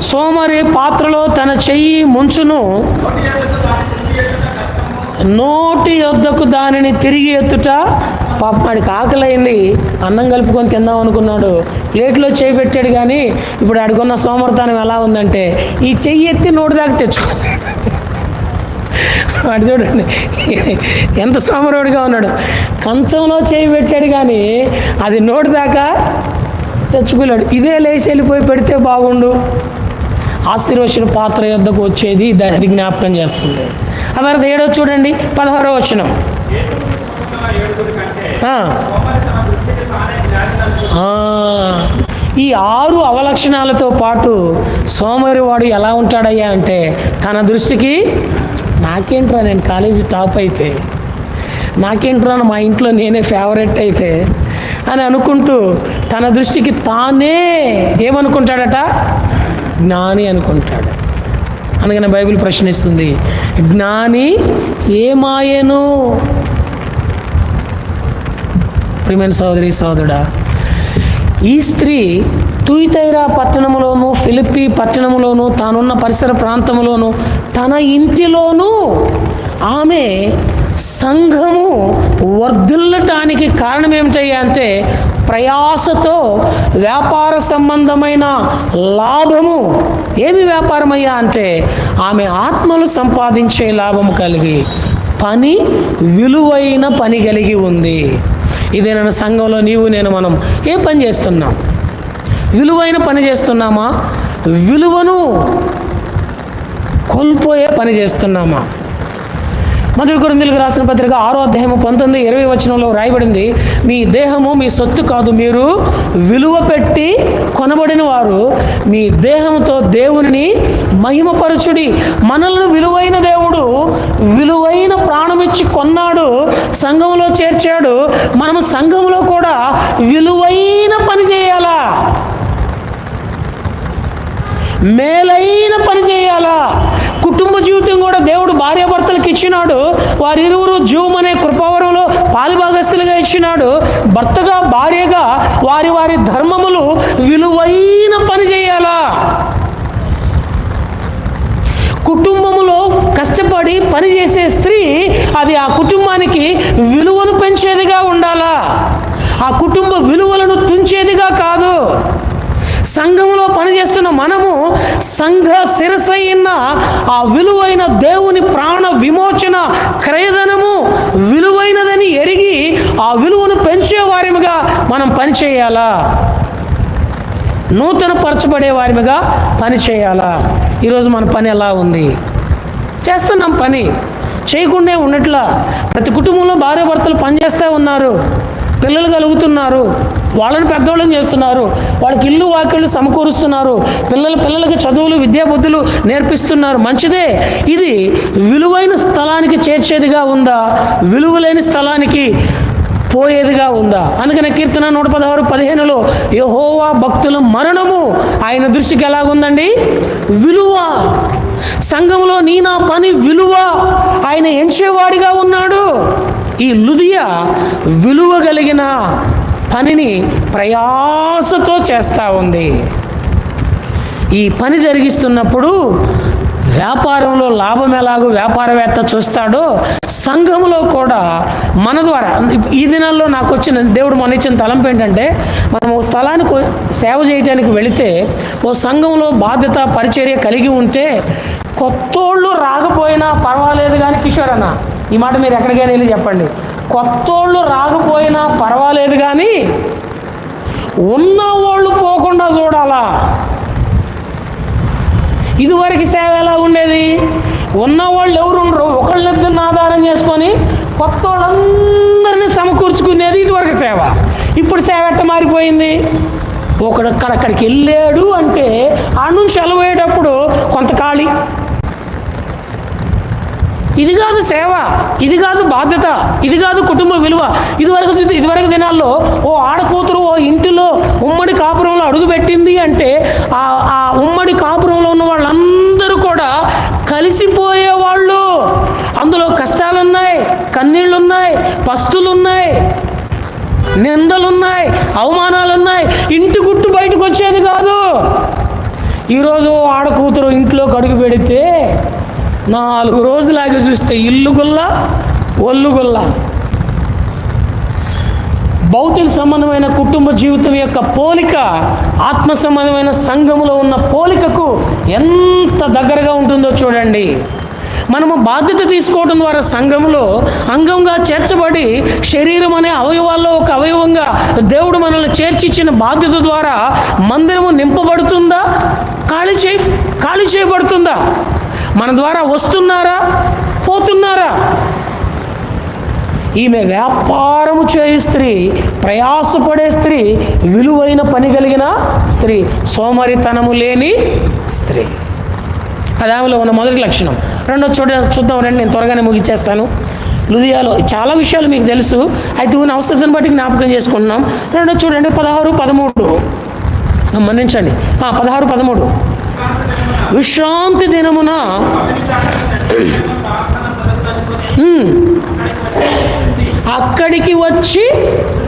సోమరి పాత్రలో తన చెయ్యి ముంచును, నోటి యొద్దకు దానిని తిరిగి ఎత్తుట. పాప వాడికి ఆకలైంది, అన్నం కలుపుకొని తిందాం అనుకున్నాడు, ప్లేట్లో చేయి పెట్టాడు. కానీ ఇప్పుడు ఆడుకున్న సోమరితనం ఎలా ఉందంటే, ఈ చెయ్యి ఎత్తి నోటి దాకా తెచ్చుకున్నాడు. వాడు చూడండి ఎంత సోమరుడిగా ఉన్నాడు. కంచంలో చేయి పెట్టాడు కానీ అది నోటి దాకా తెచ్చుకోలేడు. ఇదే లేచి వెళ్ళిపోయి పెడితే బాగుండు. ఆశీర్వచన పాత్ర యొద్దకు వచ్చేది అది జ్ఞాపకం చేస్తుంది. ఆ తర్వాత 7వ చూడండి, 16వ వచనం. ఈ 6 అవలక్షణాలతో పాటు సోమరివాడు ఎలా ఉంటాడయ్యా అంటే, తన దృష్టికి నాకేంట్రా నేను కాలేజీ టాప్ అయితే, నాకేంట్రా మా ఇంట్లో నేనే ఫేవరెట్ అయితే అని అనుకుంటూ తన దృష్టికి తానే ఏమనుకుంటాడట? జ్ఞాని అనుకుంటాడు. అందుకని బైబిల్ ప్రశ్నిస్తుంది, జ్ఞాని ఏమాయను? ప్రియమైన సోదరి సోదరుడా, ఈ స్త్రీ తుయితైరా పట్టణంలోను, ఫిలిప్పి పట్టణంలోను, తానున్న పరిసర ప్రాంతంలోను, తన ఇంటిలోనూ ఆమె సంఘము వర్ధిల్లటానికి కారణం ఏమిటయ్యా అంటే, ప్రయాసతో వ్యాపార సంబంధమైన లాభము. ఏమి వ్యాపారమయ్యా అంటే, ఆమె ఆత్మలు సంపాదించే లాభము కలిగి, పని విలువైన పని కలిగి ఉంది. ఇదేనా సంఘంలో నీవు నేను మనం ఏ పని చేస్తున్నాం? విలువైన పని చేస్తున్నామా? విలువను కోల్పోయే పని చేస్తున్నామా? మొదటి కొరింథీయులకు రాసిన పత్రిక 6వ అధ్యాయము 19-20 వచనంలో రాయబడింది, మీ దేహము మీ సొత్తు కాదు, మీరు విలువ పెట్టి కొనబడిన వారు, మీ దేహంతో దేవుని మహిమపరచుడి. మనల్ని విలువైన దేవుడు విలువైన ప్రాణమిచ్చి కొన్నాడు, సంఘంలో చేర్చాడు. మనం సంఘంలో కూడా విలువైన పని చేయాలా, మేలైన పని చేయాలా. కుటుంబ జీవితం కూడా దేవుడు భార్యాభర్తలకు ఇచ్చినాడు. వారిరువురు జీవం అనే కృపావరంలో పాలుభాగస్తులుగా ఇచ్చినాడు. భర్తగా భార్యగా వారి వారి ధర్మములు విలువైన పని చేయాలా. కుటుంబములో కష్టపడి పని చేసే స్త్రీ అది ఆ కుటుంబానికి విలువను పెంచేదిగా ఉండాలా, ఆ కుటుంబ విలువలను తుంచేదిగా కాదు. సంఘంలో పనిచేస్తున్న మనము సంఘ శిరసైన ఆ విలువైన దేవుని ప్రాణ విమోచన క్రయధనము విలువైనదని ఎరిగి ఆ విలువను పెంచే వారిగా మనం పనిచేయాలా, నూతన పరచబడే వారిగా పని చేయాలా. ఈరోజు మన పని ఎలా ఉంది? చేస్తున్నాం పని, చేయకుండా ఉన్నట్లా. ప్రతి కుటుంబంలో భార్యాభర్తలు పనిచేస్తూ ఉన్నారు, పిల్లలు కలుగుతున్నారు, వాళ్ళని పెద్దవాళ్ళని చేస్తున్నారు, వాళ్ళకి ఇల్లు వాకిళ్ళు సమకూరుస్తున్నారు, పిల్లలకి చదువులు విద్యాబుద్ధులు నేర్పిస్తున్నారు. మంచిదే. ఇది విలువైన స్థలానికి చేర్చేదిగా ఉందా, విలువలేని స్థలానికి పోయేదిగా ఉందా? అందుకనే కీర్తన 116:15లో యెహోవా భక్తుల మరణము ఆయన దృష్టికి ఎలాగుందండి? విలువ. సంఘంలో నీ నా పని విలువ ఆయన ఎంచేవాడిగా ఉన్నాడు. ఈ లుదియా విలువ కలిగిన పనిని ప్రయాసతో చేస్తూ ఉంది. ఈ పని జరిగిస్తున్నప్పుడు వ్యాపారంలో లాభం ఎలాగో వ్యాపారవేత్త చూస్తాడో, సంఘంలో కూడా మన ద్వారా ఈ దినాల్లో నాకు వచ్చిన దేవుడు మన ఇచ్చిన తలంపు ఏంటంటే, మనం ఓ స్థలానికి సేవ చేయడానికి వెళితే ఓ సంఘంలో బాధ్యత పరిచర్య కలిగి ఉంటే కొత్తోళ్ళు రాకపోయినా పర్వాలేదు. కానీ కిషోర్ అన్న, ఈ మాట మీరు ఎక్కడికైనా వెళ్ళి చెప్పండి, కొత్తోళ్ళు రాకపోయినా పర్వాలేదు కానీ ఉన్నవాళ్ళు పోకుండా చూడాలా. ఇదివరకు సేవ ఎలా ఉండేది? ఉన్నవాళ్ళు ఎవరు ఉండరు, ఒకళ్ళిద్దరిని ఆధారం చేసుకొని కొత్త వాళ్ళందరినీ సమకూర్చుకునేది ఇదివరకు సేవ. ఇప్పుడు సేవ ఎట్ట మారిపోయింది? అక్కడికి వెళ్ళాడు అంటే ఆ నుంచి వెళ్ళబోయేటప్పుడు కొంత ఖాళీ. ఇది కాదు సేవ, ఇది కాదు బాధ్యత, ఇది కాదు కుటుంబ విలువ. ఇదివరకు దినాల్లో ఓ ఆడకూతురు ఓ ఇంటిలో ఉమ్మడి కాపురంలో అడుగుపెట్టింది అంటే ఆ ఉమ్మడి కాపురంలో ఉన్న వాళ్ళందరూ కూడా కలిసిపోయేవాళ్ళు. అందులో కష్టాలున్నాయి, కన్నీళ్ళున్నాయి, పస్తులున్నాయి, నిందలున్నాయి, అవమానాలున్నాయి. ఇంటి గుట్టు బయటకు వచ్చేది కాదు. ఈరోజు ఆడకూతురు ఇంట్లోకి అడుగు పెడితే 4 రోజులాగి చూస్తే ఇల్లు గుల్లా, ఒళ్ళు గుల్లా. భౌతిక సంబంధమైన కుటుంబ జీవితం యొక్క పోలిక ఆత్మ సంబంధమైన సంఘములో ఉన్న పోలికకు ఎంత దగ్గరగా ఉంటుందో చూడండి. మనము బాధ్యత తీసుకోవడం ద్వారా సంఘములో అంగంగా చేర్చబడి శరీరం అనే అవయవాల్లో ఒక అవయవంగా దేవుడు మనల్ని చేర్చిచ్చిన బాధ్యత ద్వారా మందిరము నింపబడుతుందా, ఖాళీ చేయబడుతుందా? మన ద్వారా వస్తున్నారా, పోతున్నారా? ఈమె వ్యాపారము చేయు స్త్రీ, ప్రయాసపడే స్త్రీ, విలువైన పని కలిగిన స్త్రీ, సోమరితనము లేని స్త్రీ. అది ఆమెలో ఉన్న మొదటి లక్షణం. రెండో చూద్దాం రండి, నేను త్వరగానే ముగించేస్తాను. లుదియాలో చాలా విషయాలు మీకు తెలుసు, అయితే ఉన్న అవసరం బట్టి జ్ఞాపకం చేసుకుంటున్నాం. రెండో చూడండి 16-13 మన్నించండి. 16-13 విశ్రాంతి దినమున అక్కడికి వచ్చి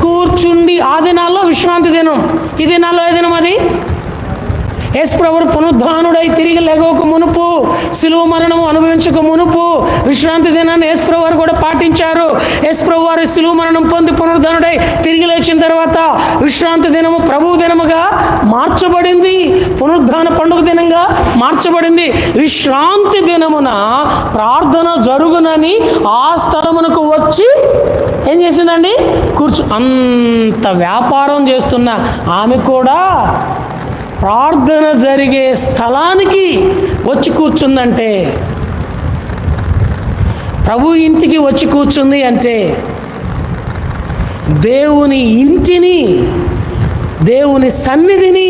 కూర్చుండి. ఆ దినాల్లో విశ్రాంతి దినం. ఈ దినాల్లో ఏ దినం అది? యేసుప్రభు పునరుద్ధానుడై తిరిగి లెగవక మునుపు, శిలువ మరణము అనుభవించక మునుపు విశ్రాంతి దినాన్ని యేసుప్రభు వారు కూడా పాటించారు. యేసుప్రభు వారు శిలువ మరణం పొంది పునరుద్ధానుడై తిరిగి లేచిన తర్వాత విశ్రాంతి దినము ప్రభువు దినముగా మార్చబడింది, పునరుద్ధాన పండుగ దినంగా మార్చబడింది. విశ్రాంతి దినమున ప్రార్థన జరుగునని ఆ స్థలమునకు వచ్చి ఏం చేసిందండి? అంత వ్యాపారం చేస్తున్న ఆమె కూడా ప్రార్థన జరిగే స్థలానికి వచ్చి కూర్చుందంటే, ప్రభు ఇంటికి వచ్చి కూర్చుంది అంటే, దేవుని ఇంటిని, దేవుని సన్నిధిని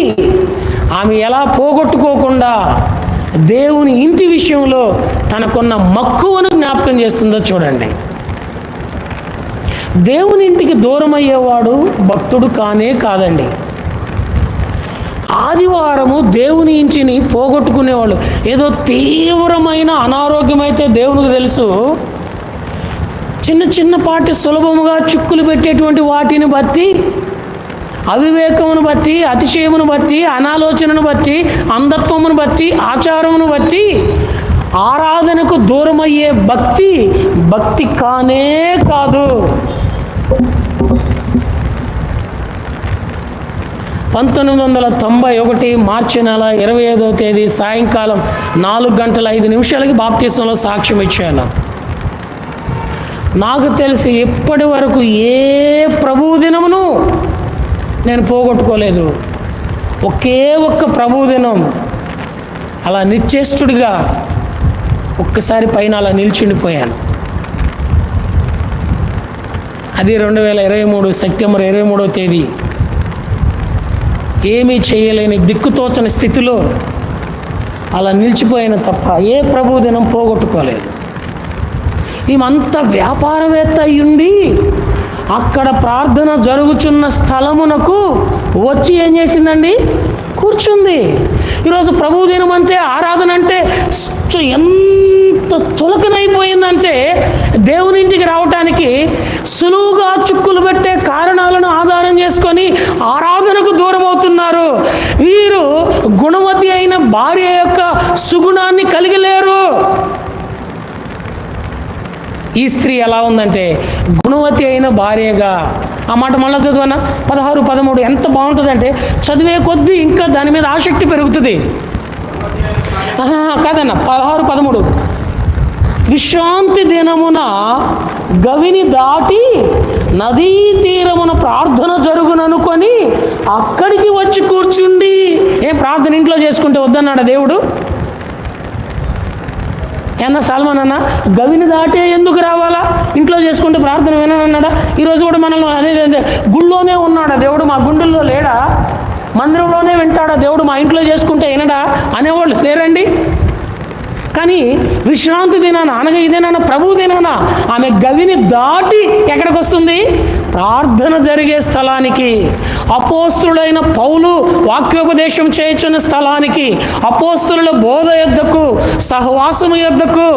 ఆమె ఎలా పోగొట్టుకోకుండా దేవుని ఇంటి విషయంలో తనకున్న మక్కువను జ్ఞాపకం చేస్తుందో చూడండి. దేవుని ఇంటికి దూరం అయ్యేవాడు భక్తుడు కానే కాదండి. ఆదివారము దేవుని ఇంటిని పోగొట్టుకునేవాళ్ళు. ఏదో తీవ్రమైన అనారోగ్యం అయితే దేవునికి తెలుసు, చిన్నపాటి సులభముగా చిక్కులు పెట్టేటువంటి వాటిని బట్టి, అవివేకమును బట్టి, అతిశయమును బట్టి, అనాలోచనను బట్టి, అంధత్వమును బట్టి, ఆచారమును బట్టి ఆరాధనకు దూరమయ్యే భక్తి కానే కాదు. 1991 మార్చి నెల 25వ తేదీ సాయంకాలం 4:05 బాప్తీసంలో సాక్ష్యం ఇచ్చాను. నాకు తెలిసి ఇప్పటి వరకు ఏ ప్రభువు దినమును నేను పోగొట్టుకోలేదు. ఒకే ఒక్క ప్రభువు దినం అలా నిశ్చేష్టుడిగా ఒక్కసారి పైన అలా నిల్చుండిపోయాను. అది 2023 సెప్టెంబర్ 23వ తేదీ. ఏమీ చేయలేని దిక్కుతోచని స్థితిలో అలా నిలిచిపోయిన తప్ప ఏ ప్రభు దినం పోగొట్టుకోలేదు. ఈమంతా వ్యాపారవేత్త అయ్యుండి అక్కడ ప్రార్థన జరుగుచున్న స్థలమునకు వచ్చి ఏం చేసిందండి? కూర్చుంది. ఈరోజు ప్రభు దినం అంటే, ఆరాధన అంటే ఎంత చులకనైపోయిందంటే దేవుని ఇంటికి రావటానికి సులువుగా చిక్కులు పెట్టే కారణాలను ఆధారం చేసుకొని ఆరాధనకు దూరం అవుతున్నారు. వీరు గుణవతి అయిన భార్య యొక్క సుగుణాన్ని కలిగి లేరు. ఈ స్త్రీ ఎలా ఉందంటే గుణవతి అయిన భార్యగా. ఆ మాట మళ్ళీ చదువన్నా 16-13 ఎంత బాగుంటుందంటే, చదివే కొద్దీ ఇంకా దాని మీద ఆసక్తి పెరుగుతుంది. కాదన్న 16-13 విశ్రాంతి దినమున గవిని దాటి నదీ తీరమున ప్రార్థన జరుగుననుకొని అక్కడికి వచ్చి కూర్చుండి. ప్రార్థన ఇంట్లో చేసుకుంటే వద్దన్నాడా దేవుడు? ఏమన్నా సల్మాన్ అన్న గవిని దాటే ఎందుకు రావాలా, ఇంట్లో చేసుకుంటే ప్రార్థన వినన్నాడా? ఈరోజు కూడా మనల్ని అనేది గుళ్ళోనే ఉన్నాడా దేవుడు, మా గుండెల్లో లేడా? మందిరంలోనే వింటాడా దేవుడు, మా ఇంట్లో చేసుకుంటే వినడా అనేవాళ్ళు లేరండి. కానీ విశ్రాంతి దినాన అనగా ఇదేనా ప్రభువు దినాన ఆమె గవిని దాటి ఎక్కడికి వస్తుంది? ప్రార్థన జరిగే స్థలానికి, అపోస్తులైన పౌలు వాక్యోపదేశం చేయుచున్న స్థలానికి, అపోస్తుల బోధ యొద్దకు, సహవాసము యొద్దకు,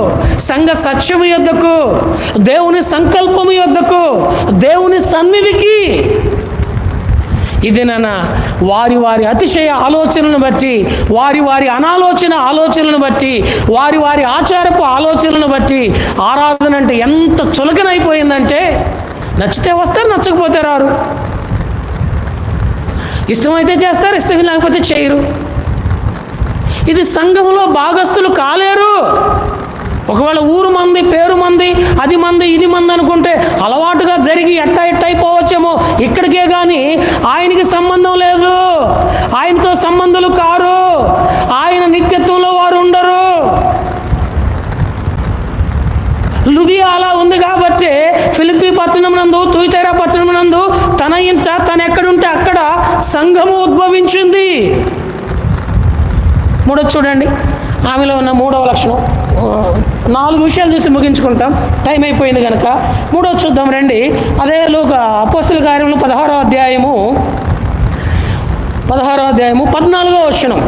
సంఘ సత్యము యొద్దకు, దేవుని సంకల్పము యొద్దకు, దేవుని సన్నిధికి. ఇది నాన్న వారి వారి అతిశయ ఆలోచనలను బట్టి, వారి వారి అనాలోచన ఆలోచనలను బట్టి, వారి వారి ఆచారపు ఆలోచనలను బట్టి ఆరాధన అంటే ఎంత చులకనైపోయిందంటే నచ్చితే వస్తారు, నచ్చకపోతే రారు. ఇష్టమైతే చేస్తారు, ఇష్టం లేకపోతే చేయరు. ఇది సంఘంలో భాగస్థులు కాలేరు. ఒకవేళ ఊరు మంది, పేరు మంది, అది మంది, ఇది మంది అనుకుంటే అలవాటుగా జరిగి ఎట్ట అయిపోవచ్చేమో. ఇక్కడికే కానీ ఆయనకి సంబంధం లేదు, ఆయనతో సంబంధాలు కారు, ఆయన నిత్యత్వంలో వారు ఉండరు. లుదియా అలా ఉంది కాబట్టి ఫిలిప్పీ పట్టణం నందు, తుయితైరా పట్టణం నందు తన ఇంట తను ఎక్కడుంటే అక్కడ సంఘము ఉద్భవించింది. మూడోది చూడండి, ఆమెలో ఉన్న మూడవ లక్షణం. 4 విషయాలు చూసి ముగించుకుంటాం, టైం అయిపోయింది కనుక. మూడోది చూద్దాం రండి. అదే అపోస్తుల కార్యములు 16వ అధ్యాయము 14వ వచనం.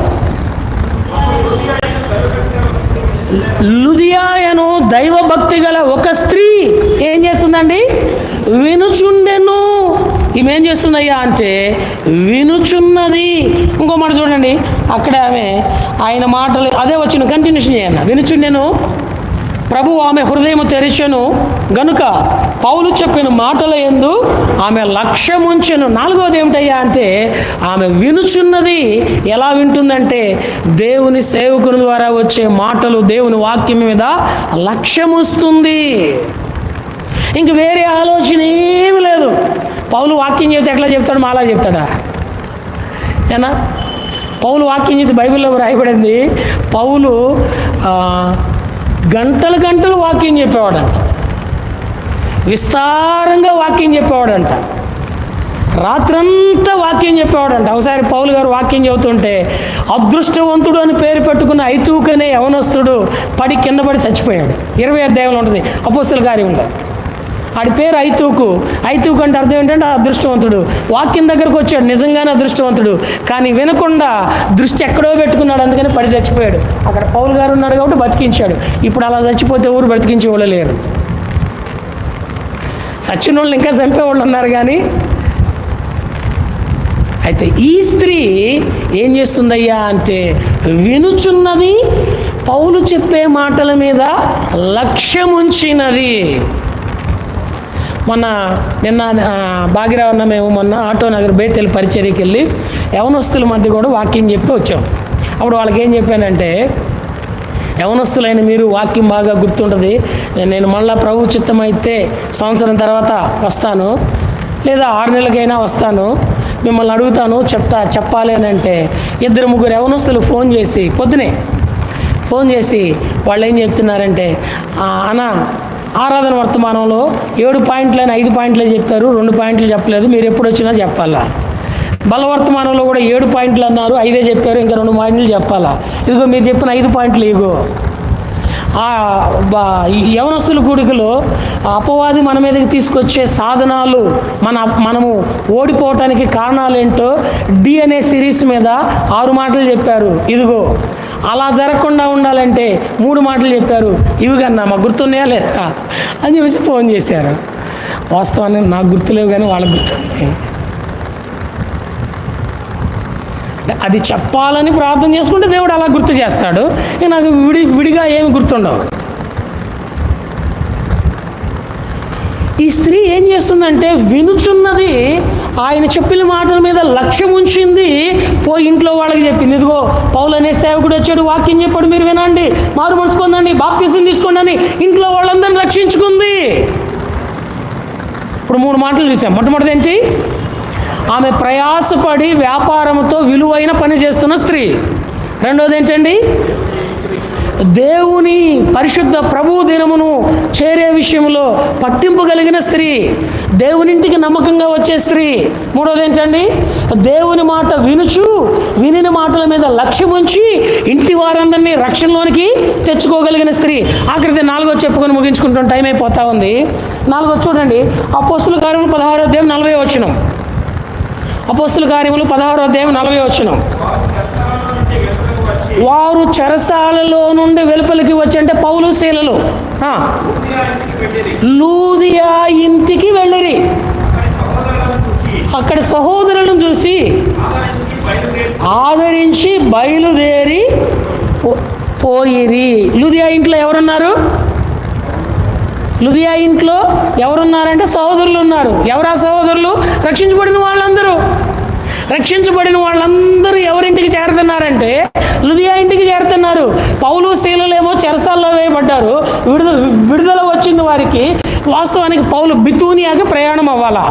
లుదియాయను దైవభక్తి గల ఒక స్త్రీ ఏం చేస్తుందండి? వినుచుండెను. ఈమె ఏం చేస్తుందయ్యా అంటే వినుచున్నది. ఇంకో మాట చూడండి, అక్కడ ఆమె ఆయన మాటలు అదే వచ్చిన కంటిన్యూషన్ చేయండి. వినుచుండెను, ప్రభు ఆమె హృదయం తెరిచెను గనుక పౌలు చెప్పిన మాటల యందు ఆమె లక్ష్యముంచెను. 4వది ఏమిటయ్యా అంటే ఆమె వినుచున్నది. ఎలా వింటుందంటే దేవుని సేవకుని ద్వారా వచ్చే మాటలు, దేవుని వాక్యం మీద లక్ష్యముస్తుంది. ఇంక వేరే ఆలోచన ఏమి లేదు. పౌలు వాక్యం చెప్తే ఎట్లా చెప్తాడు? మాలా చెప్తాడా? ఏనా పౌలు వాక్యం చెప్తే బైబిల్లో రాయబడింది, పౌలు గంటలు గంటలు వాక్యం చెప్పేవాడంట, విస్తారంగా వాక్యం చెప్పేవాడంట, రాత్రంతా వాక్యం చెప్పేవాడంట. ఒకసారి పౌలు గారు వాక్యం చెబుతుంటే అదృష్టవంతుడు అని పేరు పెట్టుకున్న ఐతూకనే యవనస్తుడు పడి కింద పడి చచ్చిపోయాడు. 20వ అధ్యాయంలో ఉంటుంది అపోస్తుల కార్యంలో. ఆడి పేరు ఐతూకు. ఐతూకు అంటే అర్థం ఏంటంటే అదృష్టవంతుడు. వాక్యం దగ్గరకు వచ్చాడు, నిజంగానే అదృష్టవంతుడు, కానీ వినకుండా దృష్టి ఎక్కడో పెట్టుకున్నాడు, అందుకని పడి చచ్చిపోయాడు. అక్కడ పౌలు గారు ఉన్నాడు కాబట్టి బతికించాడు. ఇప్పుడు అలా చచ్చిపోతే ఊరు బ్రతికించే వాళ్ళు లేరు. చచ్చిన వాళ్ళు ఇంకా చంపేవాళ్ళు ఉన్నారు. కానీ అయితే ఈ స్త్రీ ఏం చేస్తుందయ్యా అంటే వినుచున్నది, పౌలు చెప్పే మాటల మీద లక్ష్యముంచినది. నిన్న భాగ్యరావన్న మేము మొన్న ఆటో నగర్ బేతెల్ పరిచర్యకి వెళ్ళి యవనస్తుల మధ్య కూడా వాక్యం చెప్పి వచ్చాం. అప్పుడు వాళ్ళకి ఏం చెప్పానంటే, యవనస్తులైన మీరు వాక్యం బాగా గుర్తుంటుంది, నేను మళ్ళీ ప్రభు చిత్తమైతే సంవత్సరం తర్వాత వస్తాను, లేదా 6 నెలలకైనా వస్తాను, మిమ్మల్ని అడుగుతాను, చెప్పాలి అని అంటే 2-3 యవనస్తులు పొద్దునే ఫోన్ చేసి వాళ్ళు ఏం చెప్తున్నారంటే, అన్న ఆరాధన వర్తమానంలో 7 పాయింట్లని 5 పాయింట్లే చెప్పారు, 2 పాయింట్లు చెప్పలేదు, మీరు ఎప్పుడు వచ్చినా చెప్పాలా. బలవర్తమానంలో కూడా 7 పాయింట్లు అన్నారు, 5 చెప్పారు, ఇంకా 2 పాయింట్లు చెప్పాలా. ఇదిగో మీరు చెప్పిన 5 పాయింట్లు ఇగో. యవనస్తుల కూడికలో అపవాది మన మీదకి తీసుకొచ్చే సాధనాలు, మనము ఓడిపోవటానికి కారణాలు ఏంటో DNA సిరీస్ మీద 6 మాటలు చెప్పారు. ఇదిగో అలా జరగకుండా ఉండాలంటే 3 మాటలు చెప్పారు. ఇవి కన్నా మాకు గుర్తున్నాయా లేదా అని చెప్పేసి ఫోన్ చేశారు. వాస్తవానికి నాకు గుర్తులేవు, కానీ వాళ్ళకి గుర్తున్నాయి. అది చెప్పాలని ప్రార్థన చేసుకుంటే దేవుడు అలా గుర్తు చేస్తాడు. నాకు విడిగా ఏమి గుర్తుండవు. ఈ స్త్రీ ఏం చేస్తుందంటే వినుచున్నది, ఆయన చెప్పిన మాటల మీద లక్ష్యం ఉంచింది, పోయి ఇంట్లో వాళ్ళకి చెప్పింది. ఇదిగో పౌలు అనే సేవకుడు వచ్చాడు, వాక్యం చెప్పాడు, మీరు వినండి, మారు మనసు పొందండి, బాప్తిసం తీసుకోండి అని ఇంట్లో వాళ్ళందరినీ రక్షించుకుంది. ఇప్పుడు 3 మాటలు చూసాం. మొట్టమొదటి ఏంటి? ఆమె ప్రయాసపడి వ్యాపారంతో విలువైన పని చేస్తున్న స్త్రీ. రెండోది ఏంటండి? దేవుని పరిశుద్ధ ప్రభువు దినమును చేరే విషయంలో పట్టింపు కలిగిన స్త్రీ, దేవునింటికి నమ్మకంగా వచ్చే స్త్రీ. మూడోది ఏంటండి? దేవుని మాట వినిన మాటల మీద లక్ష్యం ఉంచి ఇంటి వారందరినీ రక్షణలోనికి తెచ్చుకోగలిగిన స్త్రీ. ఆఖరిది 4వ చెప్పుకొని ముగించుకుంటాం, టైం అయిపోతా ఉంది. 4వ చూడండి, అపోస్తుల కార్యములు 16వ అధ్యాయం 40వ వచనం. అపోస్తుల కార్యములు 16వ అధ్యాయం 40వ వచనం. వారు చెరసాలలో నుండి వెలుపలికి వచ్చి, అంటే పౌలు శీలలు లూదియా ఇంటికి వెళ్ళిరి. అక్కడ సహోదరులను చూసి ఆదరించి బయలుదేరి పోయిరి. లూదియా ఇంట్లో ఎవరున్నారు? లూదియా ఇంట్లో ఎవరున్నారంటే సహోదరులు ఉన్నారు. ఎవరా సహోదరులు? రక్షించబడిన వాళ్ళందరూ. రక్షించబడిన వాళ్ళందరూ ఎవరింటికి చేరుతున్నారంటే లూదియా ఇంటికి చేరుతున్నారు. పౌలు శీలలేమో చెరసాల్లో వేయబడ్డారు, విడుదల వచ్చింది వారికి. వాస్తవానికి పౌలు బితూనియాకి ప్రయాణం అవ్వాలా.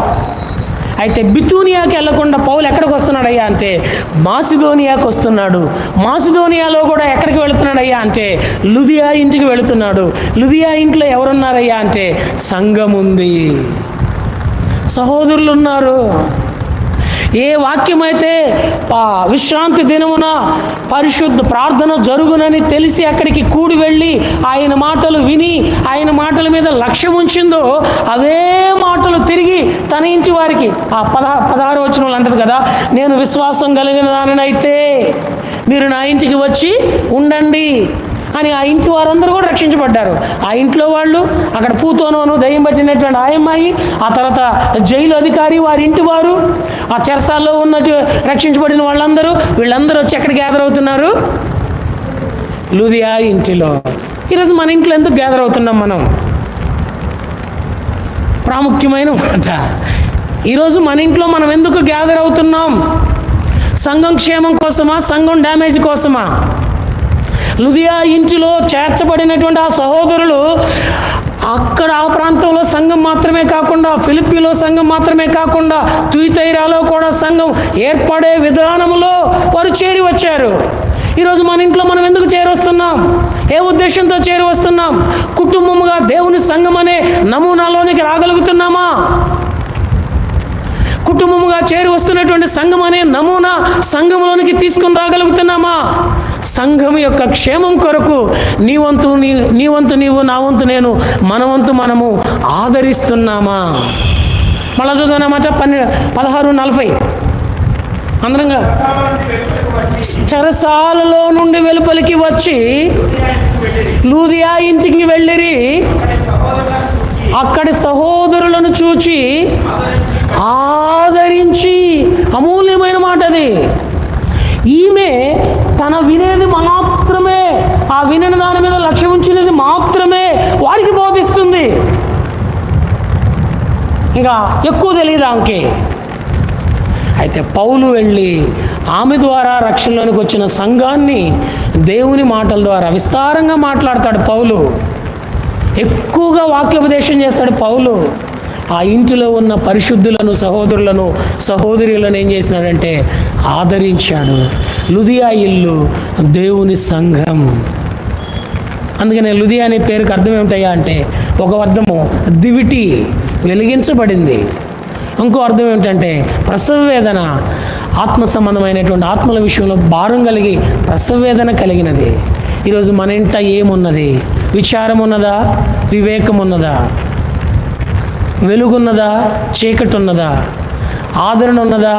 అయితే బితూనియాకి వెళ్లకుండా పౌలు ఎక్కడికి వస్తున్నాడయ్యా అంటే మాసిదోనియాకి వస్తున్నాడు. మాసిదోనియాలో కూడా ఎక్కడికి వెళుతున్నాడయ్యా అంటే లూదియా ఇంటికి వెళుతున్నాడు. లూదియా ఇంట్లో ఎవరున్నారయ్యా అంటే సంఘం ఉంది, సహోదరులు ఉన్నారు. ఏ వాక్యమైతే విశ్రాంతి దినమున పరిశుద్ధ ప్రార్థన జరుగునని తెలిసి అక్కడికి కూడి వెళ్ళి ఆయన మాటలు విని ఆయన మాటల మీద లక్ష్యం ఉంచిందో అవే మాటలు తిరిగి తన ఇంటి వారికి 16వ వచనంలో అంటది కదా, నేను విశ్వాసం కలిగిన దానినైతే మీరు నా ఇంటికి వచ్చి ఉండండి అని ఆ ఇంటి వారందరూ కూడా రక్షించబడ్డారు. ఆ ఇంట్లో వాళ్ళు, అక్కడ పూతోనోను దయ్యం పట్టినటువంటి ఆయమ్మాయి, ఆ తర్వాత జైలు అధికారి వారి ఇంటి వారు, ఆ చెరసాల్లో ఉన్నట్టు రక్షించబడిన వీళ్ళందరూ వచ్చి ఎక్కడ గ్యాదర్ అవుతున్నారు? లూదియా ఇంటిలో. ఈరోజు మన ఇంట్లో ఎందుకు గ్యాదర్ అవుతున్నాం మనం? ప్రాముఖ్యమైన మాట. ఈరోజు మన ఇంట్లో మనం ఎందుకు గ్యాదర్ అవుతున్నాం? సంఘం క్షేమం కోసమా? సంఘం డ్యామేజ్ కోసమా? లూదియా ఇంటిలో చేర్చబడినటువంటి ఆ సహోదరులు అక్కడ ఆ ప్రాంతంలో సంఘం మాత్రమే కాకుండా, ఫిలిప్పీలో సంఘం మాత్రమే కాకుండా, తుయితైరాలో కూడా సంఘం ఏర్పడే విధానంలో వారు చేరి వచ్చారు. ఈరోజు మన ఇంట్లో మనం ఎందుకు చేరొస్తున్నాం? ఏ ఉద్దేశంతో చేరి వస్తున్నాం? కుటుంబముగా దేవుని సంఘం అనే నమూనాలోనికి రాగలుగుతున్నామా? కుటుంబముగా చేరి వస్తున్నటువంటి సంఘం అనే నమూనా సంఘంలోనికి తీసుకుని రాగలుగుతున్నామా? సంఘం యొక్క క్షేమం కొరకు నీ వంతు నీవు, నా వంతు నేను, మన వంతు మనము ఆదరిస్తున్నామా? మళ్ళా చదువునమాట 16:40 అందరంగా. చెరసాలలో నుండి వెలుపలికి వచ్చి లూదియా ఇంటికి వెళ్ళిరి. అక్కడి సహోదరులను చూచి ఆదరించి, అమూల్యమైన మాట అది. ఈమె తన వినేది మాత్రమే, ఆ వినని దాని మీద లక్ష్యం ఉంచినది మాత్రమే వారికి బోధిస్తుంది. ఇంకా ఎక్కువ తెలియదు ఆమెకి. అయితే పౌలు వెళ్ళి ఆమె ద్వారా రక్షణలోనికి వచ్చిన సంఘాన్ని దేవుని మాటల ద్వారా విస్తారంగా మాట్లాడతాడు పౌలు. ఎక్కువగా వాక్యోపదేశం చేస్తాడు పౌలు. ఆ ఇంటిలో ఉన్న పరిశుద్ధులను, సహోదరులను, సహోదరులను ఏం చేసినాడంటే ఆదరించాడు. లూదియా ఇల్లు దేవుని సంఘం. అందుకనే లూదియా అనే పేరుకి అర్థం ఏమిటయ్యా అంటే, ఒక అర్థము దివిటి, వెలిగించబడింది. ఇంకో అర్థం ఏమిటంటే ప్రసవ వేదన, ఆత్మ సంబంధమైనటువంటి ఆత్మల విషయంలో భారం కలిగి ప్రసవ వేదన కలిగినది. ఈరోజు మన ఇంట ఏమున్నది? విచారం ఉన్నదా? వివేకం ఉన్నదా? వెలుగున్నదా? చీకటి ఉన్నదా? ఆదరణ ఉన్నదా?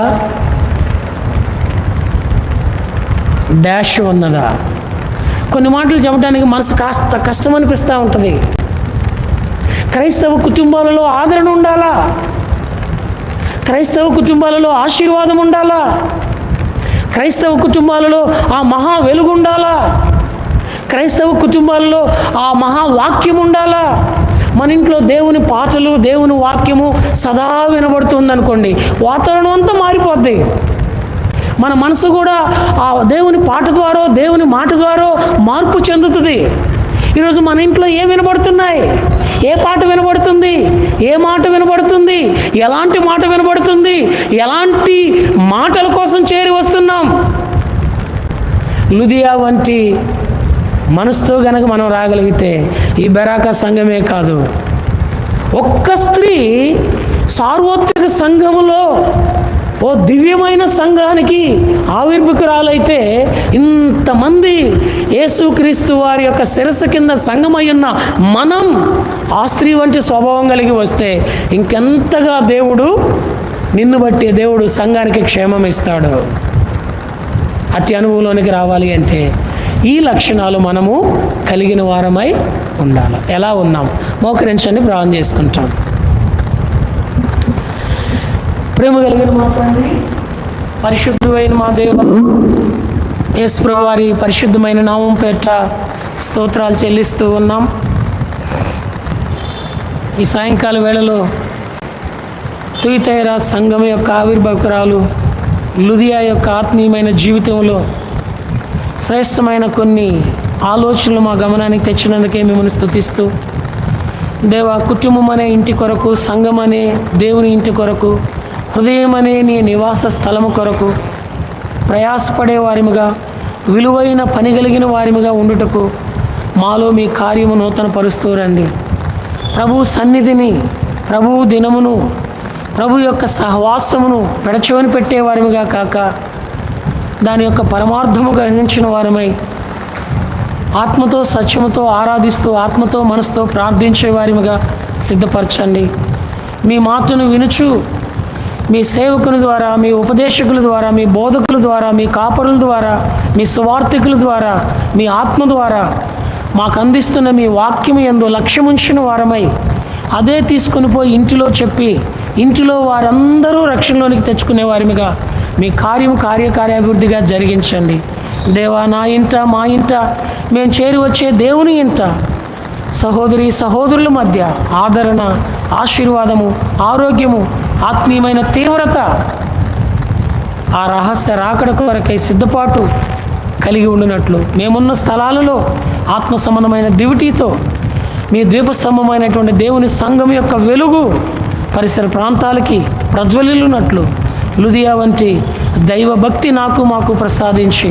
డాష్ ఉన్నదా? కొన్ని మాటలు చెప్పడానికి మనసు కాస్త కష్టం అనిపిస్తూ ఉంటుంది. క్రైస్తవ కుటుంబాలలో ఆదరణ ఉండాలా? క్రైస్తవ కుటుంబాలలో ఆశీర్వాదం ఉండాలా? క్రైస్తవ కుటుంబాలలో ఆ మహా వెలుగు ఉండాలా? క్రైస్తవ కుటుంబాలలో ఆ మహావాక్యం ఉండాలా? మన ఇంట్లో దేవుని పాటలు, దేవుని వాక్యము సదా వినబడుతుంది అనుకోండి, వాతావరణం అంతా మారిపోద్ది. మన మనసు కూడా ఆ దేవుని పాట ద్వారా, దేవుని మాట ద్వారా మార్పు చెందుతుంది. ఈరోజు మన ఇంట్లో ఏం వినబడుతున్నాయి? ఏ పాట వినబడుతుంది? ఏ మాట వినబడుతుంది? ఎలాంటి మాట వినబడుతుంది? ఎలాంటి మాటల కోసం చేరి వస్తున్నాం? లూదియా వంటి మనసుతో గనక మనం రాగలిగితే ఈ బెరాకా సంఘమే కాదు, ఒక్క స్త్రీ సార్వత్రిక సంఘములో ఓ దివ్యమైన సంఘానికి ఆవిర్భుకురాలైతే ఇంతమంది యేసుక్రీస్తు వారి యొక్క శిరస్సు కింద సంఘమై ఉన్న మనం ఆ స్త్రీ వంటి స్వభావం కలిగి వస్తే ఇంకెంతగా దేవుడు, నిన్ను బట్టి దేవుడు సంఘానికి క్షేమం ఇస్తాడు. అతి అనుభవంలోనికి రావాలి అంటే ఈ లక్షణాలు మనము కలిగిన వారమై ఉండాలి. ఎలా ఉన్నాం? మోకరించండి, ప్రార్థన చేసుకుంటాం. ప్రేమ కలిగిన మా తండ్రి, పరిశుద్ధుడైన మా దేవ, యేసు ప్రభువు వారి పరిశుద్ధమైన నామం పేరిట స్తోత్రాలు చెల్లిస్తూ ఉన్నాం. ఈ సాయంకాల వేళలో తుయితైరా సంఘం యొక్క ఆవిర్భావకురాలు లుదియా యొక్క ఆత్మీయమైన జీవితంలో శ్రేష్టమైన కొన్ని ఆలోచనలు మా గమనానికి తెచ్చినందుకే మిమ్మల్ని స్తుతిస్తూ, దేవా, కుటుంబం అనే ఇంటి కొరకు, సంఘం అనే దేవుని ఇంటి కొరకు, హృదయం అనే నీ నివాస స్థలము కొరకు ప్రయాసపడే వారిముగా, విలువైన పని కలిగిన వారిముగా ఉండుటకు మాలో మీ కార్యము నూతన పరుస్తూ రండి. ప్రభు సన్నిధిని, ప్రభు దినమును, ప్రభు యొక్క సహవాసమును పెడచవని పెట్టేవారిమిగా కాక దాని యొక్క పరమార్థము గ్రహించిన వారమై ఆత్మతో సత్యముతో ఆరాధిస్తూ, ఆత్మతో మనసుతో ప్రార్థించే వారిమిగా సిద్ధపరచండి. మీ మాటను వినుచు మీ సేవకుల ద్వారా, మీ ఉపదేశకుల ద్వారా, మీ బోధకుల ద్వారా, మీ కాపరుల ద్వారా, మీ సువార్థికుల ద్వారా, మీ ఆత్మ ద్వారా మాకు అందిస్తున్న మీ వాక్యం యందు లక్ష్యముంచిన వారమై అదే తీసుకుని పోయి ఇంటిలో చెప్పి ఇంటిలో వారందరూ రక్షణలోనికి తెచ్చుకునే వారిమిగా మీ కార్యాభివృద్ధిగా జరిగించండి. దేవా, నా ఇంట, మా ఇంట, మేము చేరి వచ్చే దేవుని ఇంట సహోదరి సహోదరుల మధ్య ఆదరణ, ఆశీర్వాదము, ఆరోగ్యము, ఆత్మీయమైన తీవ్రత, ఆ రహస్య రాకడ కొరకై సిద్ధపాటు కలిగి ఉండినట్లు మేమున్న స్థలాలలో ఆత్మ సంబంధమైన దివిటీతో మీ ద్వీపస్తంభమైనటువంటి దేవుని సంఘం యొక్క వెలుగు పరిసర ప్రాంతాలకి ప్రజ్వలిల్లునట్లు లుదియా వంటి దైవభక్తి నాకు మాకు ప్రసాదించి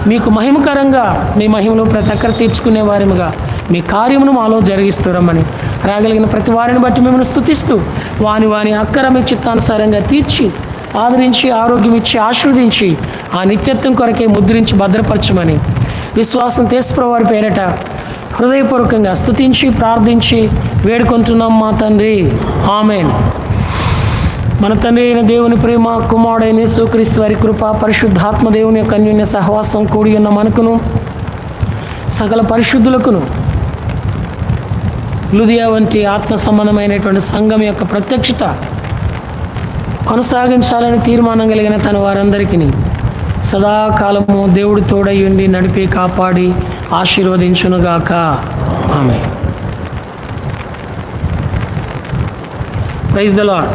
మీకు మహిమకరంగా మీ మహిమను ప్రతి ఒక్కరు తీర్చుకునే వారిముగా మీ కార్యమును మాలో జరిగిస్తురమ్మని రాగలిగిన ప్రతి వారిని బట్టి మిమ్మల్ని స్తుతిస్తూ వాని అక్కర మీ చిత్తానుసారంగా తీర్చి ఆదరించి ఆరోగ్యం ఇచ్చి ఆశీర్వదించి ఆ నిత్యత్వం కొరకే ముద్రించి భద్రపరచమని విశ్వాసం యేసుప్రభువు వారి పేరట హృదయపూర్వకంగా స్తుతించి ప్రార్థించి వేడుకుంటున్నాం మా తండ్రి, ఆమేన్. మన తండ్రి అయిన దేవుని ప్రేమ, కుమారుడైన యేసుక్రీస్తు వారి కృప, పరిశుద్ధాత్మ దేవుని యొక్క అన్యోన్య సహవాసం కూడి ఉన్న మనకును సకల పరిశుద్ధులకును లుదియా వంటి ఆత్మ సంబంధమైనటువంటి సంఘం యొక్క ప్రత్యక్షత కొనసాగించాలని తీర్మానం కలిగిన తన వారందరికీ సదాకాలము దేవుడి తోడయ్యుండి నడిపి కాపాడి ఆశీర్వదించునుగాక. ఆమేన్. Praise the lord.